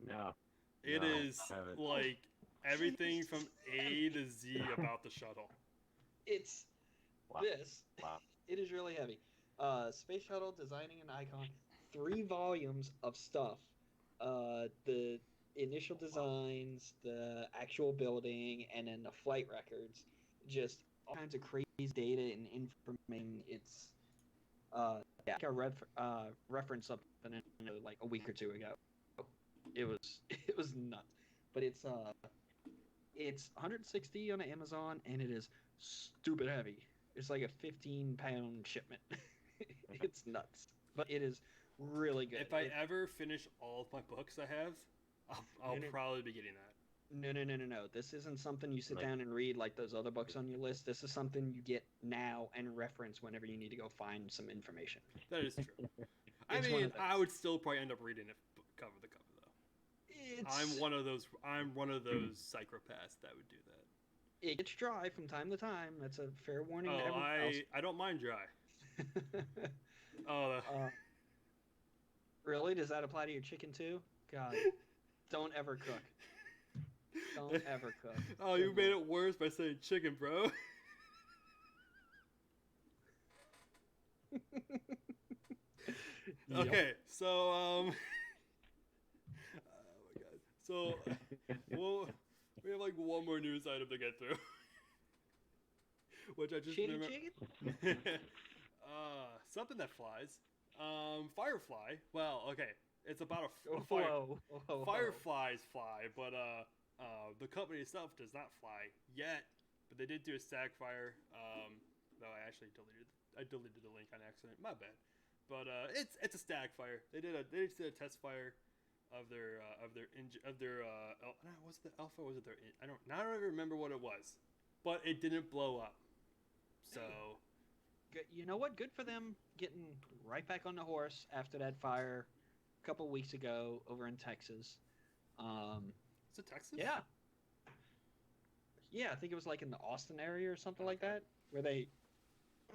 No. It is like everything from A to Z about the shuttle. It's this. Wow. It is really heavy. Space Shuttle, Designing an Icon. 3 volumes of stuff. The initial designs, the actual building, and then the flight records. Just all kinds of crazy data and information. It's I think I referenced something like a week or two ago. It was nuts. But it's 160 on Amazon, and it is stupid heavy. It's like a 15-pound shipment. It's nuts, but it is really good. If I ever finish all of my books I have, I'll probably be getting that. No. This isn't something you sit down and read like those other books on your list. This is something you get now and reference whenever you need to go find some information. That is true. I mean, I would still probably end up reading it cover to cover, though. I'm one of those psychopaths that would do that. It gets dry from time to time. That's a fair warning to everyone else. I don't mind dry. Really? Does that apply to your chicken too? God, don't ever cook. Don't ever cook. Oh, you made it worse by saying chicken, bro. Okay, so oh my god. So we have like one more news item to get through. Which I just remember. Something that flies. Firefly. Well, okay. It's about a fireflies fly, but the company itself does not fly yet. But they did do a stack fire. No, I actually deleted the link on accident. My bad. But it's a stack fire. They just did a test fire of their was it the Alpha? Was it their? I don't even remember what it was, but it didn't blow up. So, you know what? Good for them getting right back on the horse after that fire a couple weeks ago over in Texas. Is it Texas? Yeah. Yeah, I think it was like in the Austin area or something like that, where they.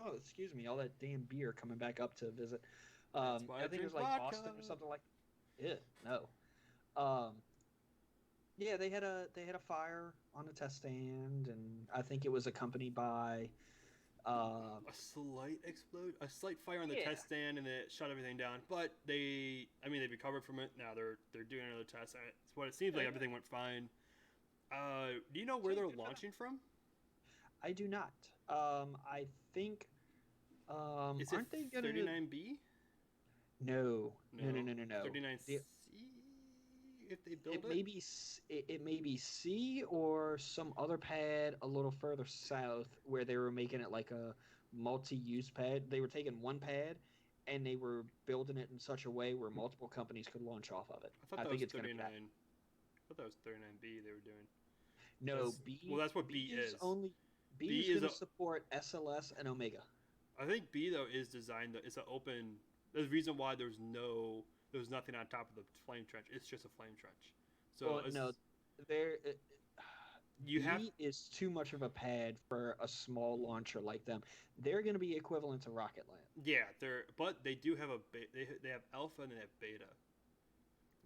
Oh, excuse me, all that damn beer coming back up to visit. I think it was like vodka. Austin or something like. Yeah, no. Yeah, they had a fire on the test stand, and I think it was accompanied by. A slight fire on the test stand, and it shut everything down. But they recovered from it. Now they're doing another test. It's what it seems like. Everything went fine. Do you know where they're launching from? I do not. I think. Is it 39B? No. 39C. If they build it may be C or some other pad a little further south where they were making it like a multi-use pad. They were taking one pad and they were building it in such a way where multiple companies could launch off of it. I think it's 39. I thought that was 39B they were doing. No, B. Well, that's what B is. B is going to support SLS and Omega. I think B though is designed. It's an open. There's a reason why there's nothing on top of the flame trench. It's just a flame trench. So B is too much of a pad for a small launcher like them. They're going to be equivalent to Rocket Lab. Yeah, but they do have they have Alpha and they have Beta,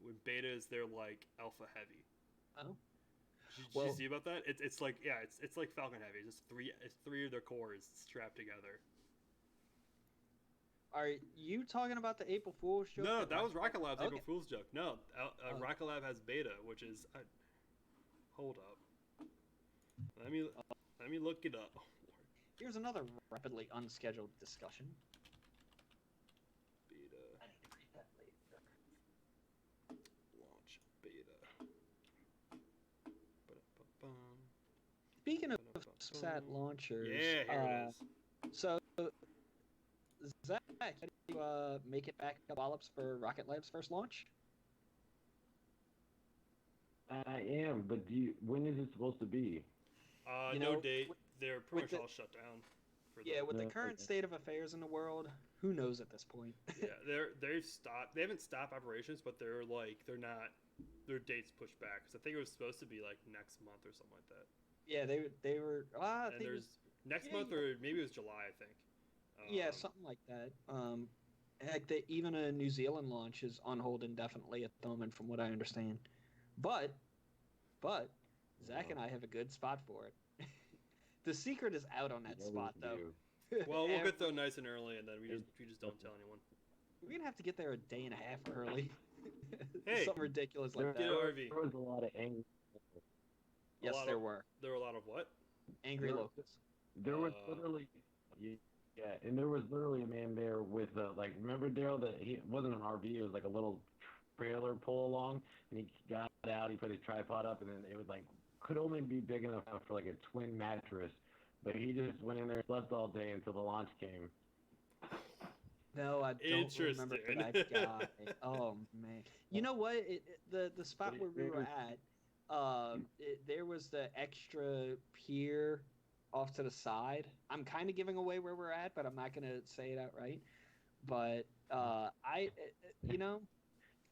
When betas, they're like alpha heavy. Oh. Did you see about that? It's like it's like Falcon Heavy. It's three of their cores strapped together. Are you talking about the April Fool's joke? No, that was Rocket Lab's Okay. April Fool's joke. No, Rocket Lab has beta, which is hold up. Let me look it up. Here's another rapidly unscheduled discussion. Beta. I need to read that later. Launch beta. Ba-da-ba-bum. Speaking of sat launchers, Yeah, here it is. So, Zach, how do you make it back to Wallops for Rocket Lab's first launch? I am, but when is it supposed to be? No date. They're pretty much all shut down. With the current state of affairs in the world, who knows at this point? Yeah, they've stopped. They haven't stopped operations, but they're not. Their dates pushed back because I think it was supposed to be like next month or something like that. Yeah, they were. And there's next month or maybe it was July, I think. Yeah, something like that. Heck, even a New Zealand launch is on hold indefinitely at the moment, from what I understand. But Zach and I have a good spot for it. The secret is out on that spot, though. Well, we'll get there nice and early, and then we just don't tell anyone. We're gonna have to get there a day and a half early. Hey, something ridiculous like that. Get an RV. There was a lot of angry. Yes, there were. There were a lot of what? Angry locals. There was literally, and there was literally a man there with remember Daryl that it wasn't an RV, it was like a little trailer pull along, and he got out, he put his tripod up, and then it was could only be big enough for like a twin mattress, but he just went in there and slept all day until the launch came. No, I don't remember that guy. Oh man! You know what? The spot where we were at, there was the extra pier off to the side. I'm kind of giving away where we're at, but I'm not gonna say it outright. But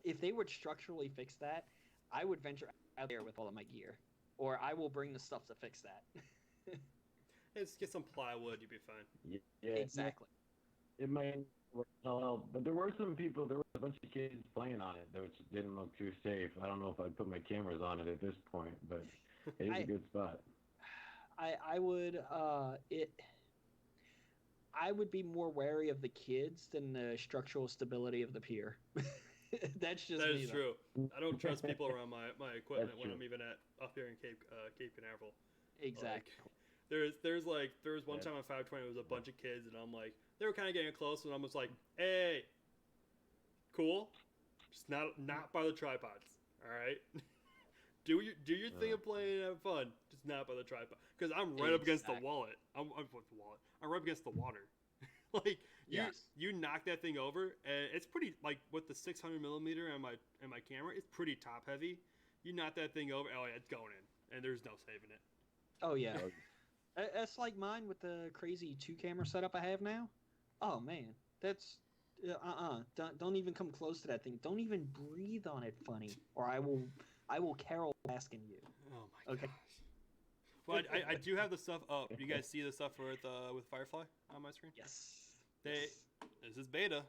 if they would structurally fix that, I would venture out there with all of my gear, or I will bring the stuff to fix that. Just get some plywood, you'd be fine. Yeah, exactly. It might work well, but there were some people. There were a bunch of kids playing on it, which didn't look too safe. I don't know if I'd put my cameras on it at this point, but it is a good spot. I would be more wary of the kids than the structural stability of the pier. That is true. I don't trust people around my equipment when I'm even up here in Cape Canaveral. Exactly. There was one time on 520, it was a bunch of kids, and I'm like, they were kind of getting close, and I'm just like, hey, cool, just not by the tripods, all right? do your thing of playing and have fun, just not by the tripod, because I'm right up against the wallet. I'm right up against the water. You knock that thing over, and it's pretty, with the 600 millimeter and my camera, it's pretty top heavy. You knock that thing over, oh yeah, it's going in, and there's no saving it. Oh yeah. That's like mine with the crazy 2-camera setup I have now. Oh man, that's Don't even come close to that thing. Don't even breathe on it, funny, or I will Carol basking you. Oh my gosh. Well, I do have the stuff up. You guys see the stuff with Firefly on my screen? Yes. This is beta.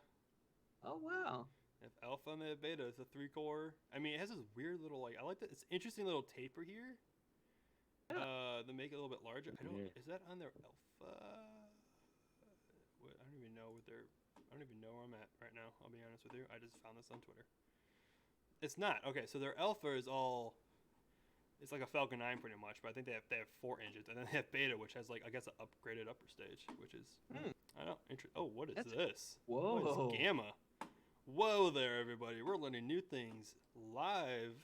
Oh wow. If alpha and they have beta, it's a 3-core. I mean, it has this weird little I like that. It's interesting little taper here. To make it a little bit larger. Is that on their alpha? I don't even know where I'm at right now. I'll be honest with you. I just found this on Twitter. It's not. Okay, so their alpha is it's like a Falcon 9 pretty much, but I think they have 4 engines, and then they have beta, which has I guess an upgraded upper stage, which is I don't what is this? Whoa. What is Gamma? Whoa there, everybody. We're learning new things live.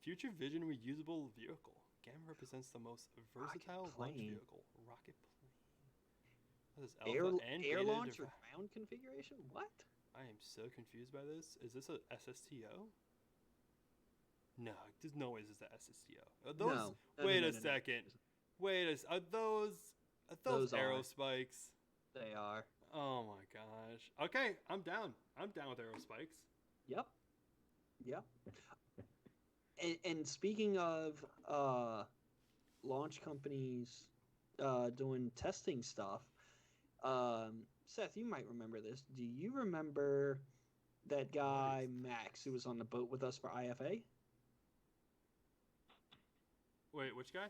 Future Vision reusable vehicle. Gamma represents the most versatile launch vehicle. Rocket plane. What is alpha and air beta launch or ground configuration? What? I am so confused by this. Is this a SSTO? No, there's no way this is the SSTO. Are those? No. Wait a second. Are those arrow spikes? They are. Oh my gosh. Okay, I'm down. I'm down with arrow spikes. Yep. And speaking of launch companies doing testing stuff, Seth, you might remember this. Do you remember That guy Max, who was on the boat with us for IFA. Wait, which guy?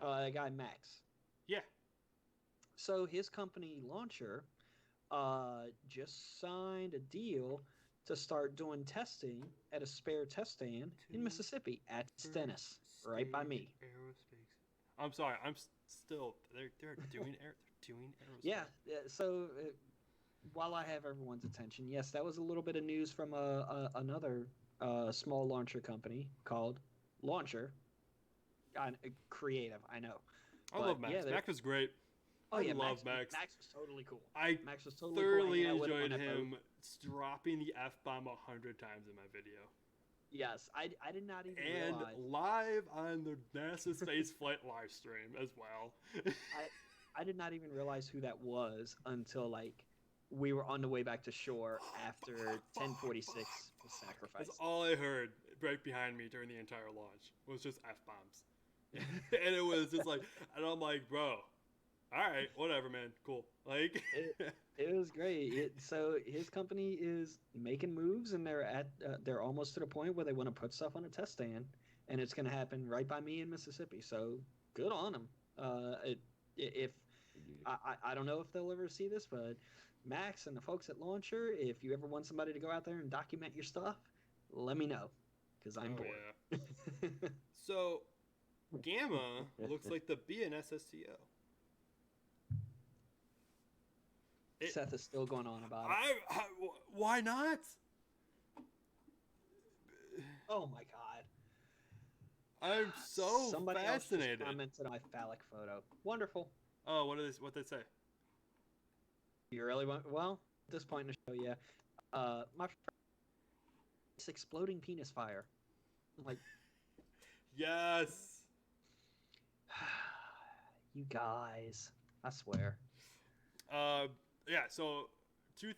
That guy Max. Yeah. So his company Launcher just signed a deal to start doing testing at a spare test stand in Mississippi at Stennis, right by me. Aerospace. I'm sorry. I'm still. They're doing aerospace. Yeah. So while I have everyone's attention, yes, that was a little bit of news from another small launcher company called Launcher. Creative, I know. I love Max. Yeah, Max was great. Oh yeah, I love Max. Max was totally cool. Max was totally thoroughly cool. Enjoyed him dropping the F-bomb 100 times in my video. Yes, I did not even realize. And live on the NASA space flight live stream as well. I did not even realize who that was until like we were on the way back to shore after 1046 was sacrificed. That's all I heard right behind me during the entire launch was just F-bombs. And it was just like, and I'm like, bro, all right, whatever, man, cool. Like, it was great. So his company is making moves, and they're almost to the point where they want to put stuff on a test stand, and it's going to happen right by me in Mississippi. So good on them. If I don't know if they'll ever see this, but Max and the folks at Launcher, if you ever want somebody to go out there and document your stuff, let me know, because I'm bored. Yeah. So Gamma looks like the BNSSCO. Seth is still going on about it. Why not? Oh my god! I'm so Somebody fascinated. Else commented on my phallic photo. Wonderful. Oh, what they say? You really want? Well, at this point in the show, yeah. My it's exploding penis fire. I'm like, yes. You guys, I swear. Yeah, so two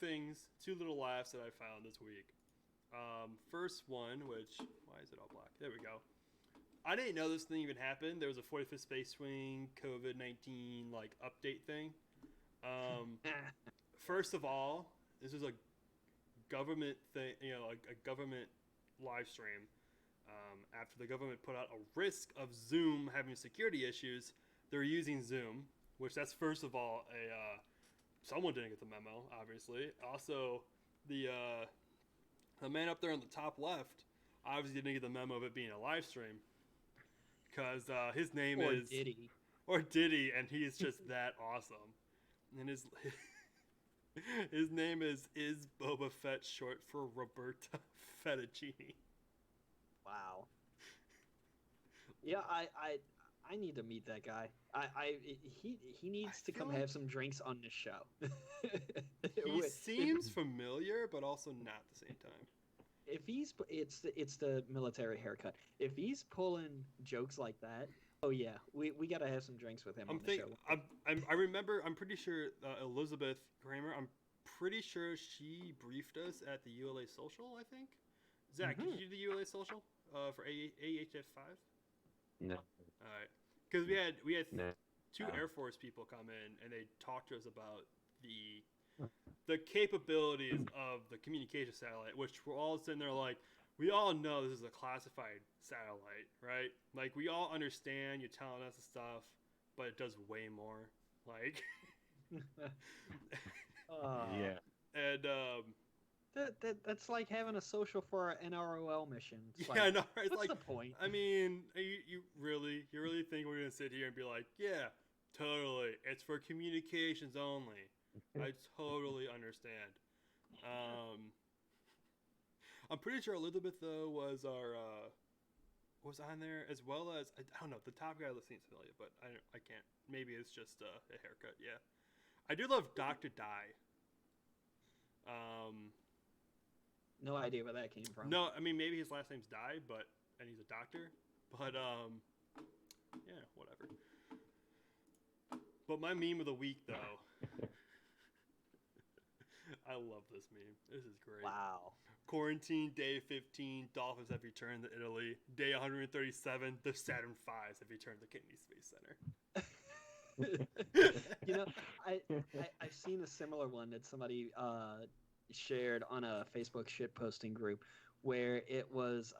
little laughs that I found this week. First one, which, why is it all black? There we go. I didn't know this thing even happened. There was a 45th Space Wing COVID-19 like update thing. First of all, this is a government thing, like a government live stream. After the government put out a risk of Zoom having security issues, they're using Zoom, which that's first of all someone didn't get the memo, obviously. Also, the man up there on the top left obviously didn't get the memo of it being a live stream, because his name is Diddy, and he is just that awesome. And his name is Boba Fett, short for Roberta Fettuccine. Wow. Yeah, I need to meet that guy. He needs to come have some drinks on this show. He seems familiar, but also not at the same time. If it's the military haircut. If he's pulling jokes like that, oh yeah, we gotta have some drinks with him on the show. I remember. I'm pretty sure Elizabeth Kramer. I'm pretty sure she briefed us at the ULA Social. I think. Zach, did you do the ULA Social for AHF5? No. All right, because we had two Air Force people come in and they talked to us about the capabilities of the communication satellite, which we're all sitting there like, we all know this is a classified satellite, right? Like, we all understand you're telling us the stuff, but it does way more. Like, yeah. And that's like having a social for an NROL mission. It's yeah, like, no, it's what's like, the point? I mean, you really think we're gonna sit here and be like, yeah, totally, it's for communications only. I totally understand. I'm pretty sure Elizabeth though was was on there, as well as I don't know, the top guy seems familiar, but I can't. Maybe it's just a haircut. Yeah, I do love Dr. Dye. No idea where that came from. No, I mean, maybe his last name's Dye, and he's a doctor, but yeah, whatever. But my meme of the week though. I love this meme. This is great. Wow. Quarantine day 15, Dolphins have returned to Italy. Day 137, the Saturn V's have returned to Kennedy Space Center. I've seen a similar one that somebody shared on a Facebook shit posting group where it was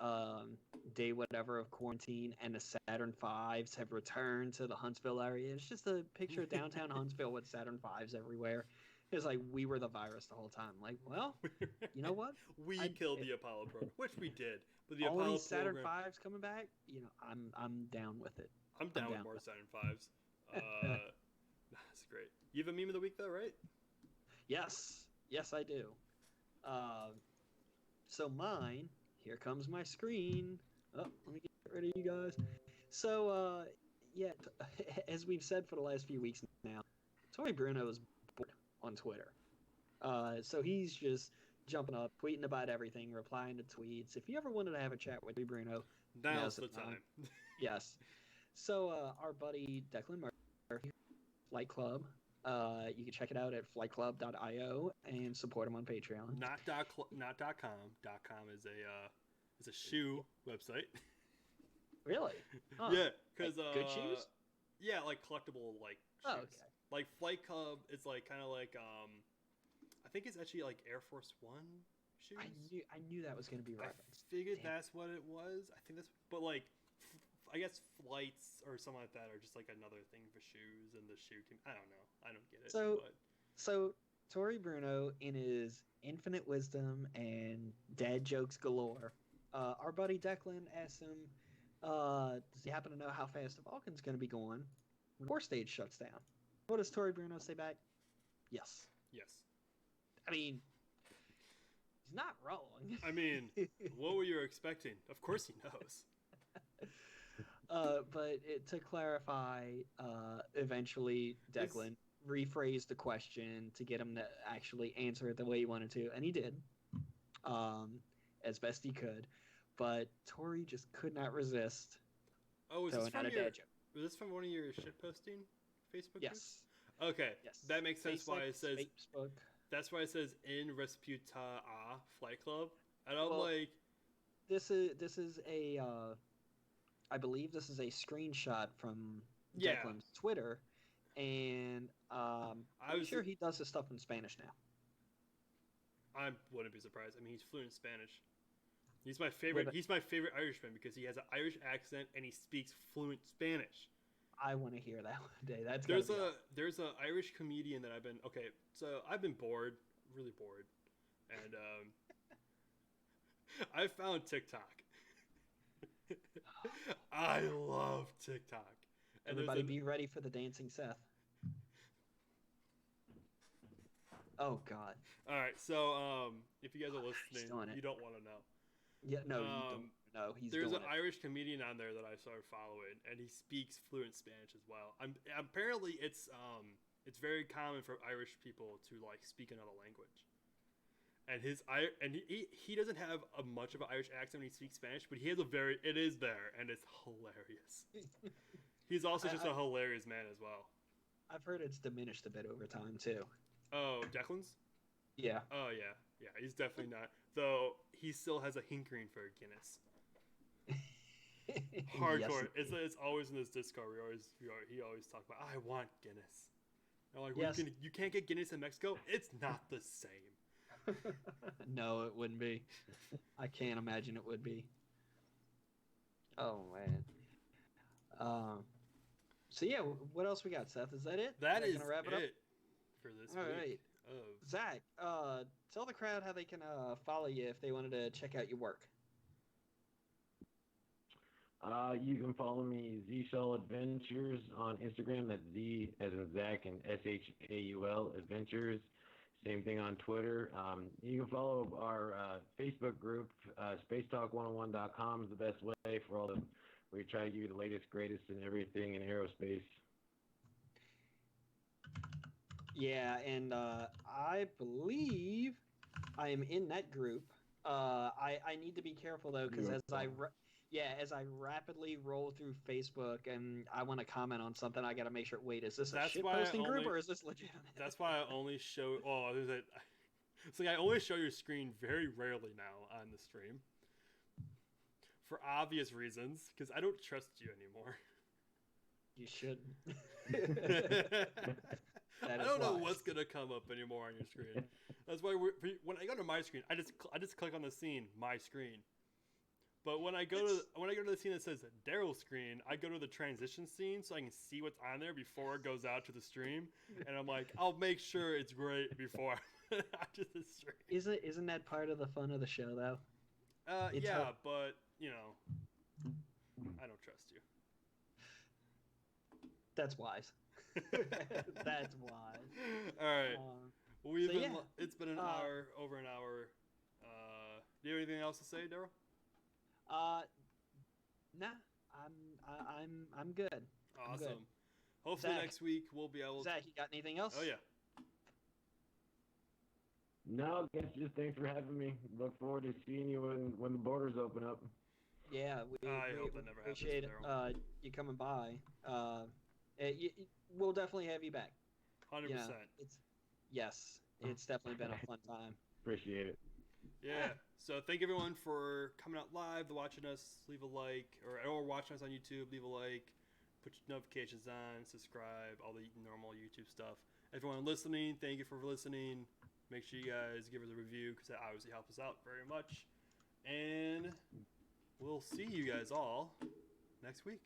day whatever of quarantine and the Saturn V's have returned to the Huntsville area. It's just a picture of downtown Huntsville with Saturn V's everywhere. It's like we were the virus the whole time. Like, well, you know what? We killed the Apollo program, which we did. But the all Apollo these Saturn program, V's coming back. You know, I'm down with it. I'm down with more Saturn V's. That's great. You have a meme of the week though, right? Yes, I do. So mine. Here comes my screen. Oh, let me get rid of you guys. So yeah, as we've said for the last few weeks now, Tory Bruno is bored on Twitter. So he's just jumping up, tweeting about everything, replying to tweets. If you ever wanted to have a chat with Tory Bruno, now's the time. Yes. So our buddy Declan Murphy, Flight Club. You can check it out at flightclub.io and support him on Patreon. Not .com. .com is a shoe website. Really? Huh. Yeah, because like good shoes. Yeah, like collectible like shoes. Oh, okay. Like Flight Club is like kind of like I think it's actually like Air Force One shoes. I knew that was going to be referenced. I figured that's what it was. I think that's, but like, I guess flights or something like that are just like another thing for shoes and the shoe team. I don't know. I don't get it. So Tory Bruno, in his infinite wisdom and dad jokes galore, our buddy Declan asked him, does he happen to know how fast the Vulcan's going to be going when the core stage shuts down? What does Tory Bruno say back? Yes. Yes. I mean, he's not wrong. I mean, what were you expecting? Of course he knows. But to clarify, eventually Declan rephrased the question to get him to actually answer it the way he wanted to, and he did, as best he could. But Tory just could not resist. Oh, is this from one of your shitposting Facebook Yes. Groups? Okay. Yes. That makes sense Facebook, why it says Facebook. That's why it says in Resputa Flight Club. And I'm like, this is a I believe this is a screenshot from Declan's Twitter, and I'm sure he does his stuff in Spanish now. I wouldn't be surprised. I mean, he's fluent in Spanish. He's my favorite. He's my favorite Irishman because he has an Irish accent and he speaks fluent Spanish. I want to hear that one day. There's a Irish comedian that I've been bored, really bored, and I found TikTok. I love TikTok. And everybody, be ready for the dancing Seth. Oh God! All right, so if you guys are listening, you don't want to know. Yeah, no, you don't know. There's an Irish comedian on there that I started following, and he speaks fluent Spanish as well. Apparently, it's very common for Irish people to like speak another language. And he doesn't have much of an Irish accent when he speaks Spanish, but he has it is there, and it's hilarious. He's also just a hilarious man as well. I've heard it's diminished a bit over time too. Oh, Declan's? Yeah. Oh yeah, he's definitely not. Though he still has a hinkering for Guinness. Hardcore. Yes, it's always in this Discord. He always talk about I want Guinness. I'm like, yes. You can't get Guinness in Mexico. It's not the same. No, it wouldn't be. I can't imagine it would be. Oh man. So yeah, what else we got, Seth? Is that it? That is gonna wrap it up for this All week. Right. Zach, tell the crowd how they can follow you if they wanted to check out your work. You can follow me, Z Shaul Adventures, on Instagram. That's Z as in Zach and SHAUL Adventures. Same thing on Twitter. You can follow our Facebook group. SpaceTalk101.com is the best way for all the. We try to give you the latest, greatest, and everything in aerospace. Yeah, and I believe I am in that group. I need to be careful though, because as I rapidly roll through Facebook and I want to comment on something, I got to make sure. Wait, is this a shitposting group or is this legitimate? That's why I only show. It's like I only show your screen very rarely now on the stream, for obvious reasons, because I don't trust you anymore. You shouldn't. I don't know what's gonna come up anymore on your screen. That's why when I go to my screen, I just click on the scene, my screen. But when I go to the scene that says Daryl's screen, I go to the transition scene so I can see what's on there before it goes out to the stream. And I'm like, I'll make sure it's great before after the stream. Isn't that part of the fun of the show though? Yeah, but you know, I don't trust you. That's wise. That's wise. All right. It's been over an hour. Do you have anything else to say, Daryl? Nah. I'm good. Awesome. I'm good. Hopefully Zach, next week we'll be able. Zach, you got anything else? Oh yeah. No, guys, just thanks for having me. Look forward to seeing you when the borders open up. Yeah, I hope that never happens. Appreciate you coming by. We'll definitely have you back. 100%. It's definitely been a fun time. Appreciate it. Yeah. So thank everyone for coming out live, watching us. Leave a like, or watching us on YouTube. Leave a like, put your notifications on, subscribe, all the normal YouTube stuff. Everyone listening, thank you for listening. Make sure you guys give us a review because that obviously helps us out very much. And we'll see you guys all next week.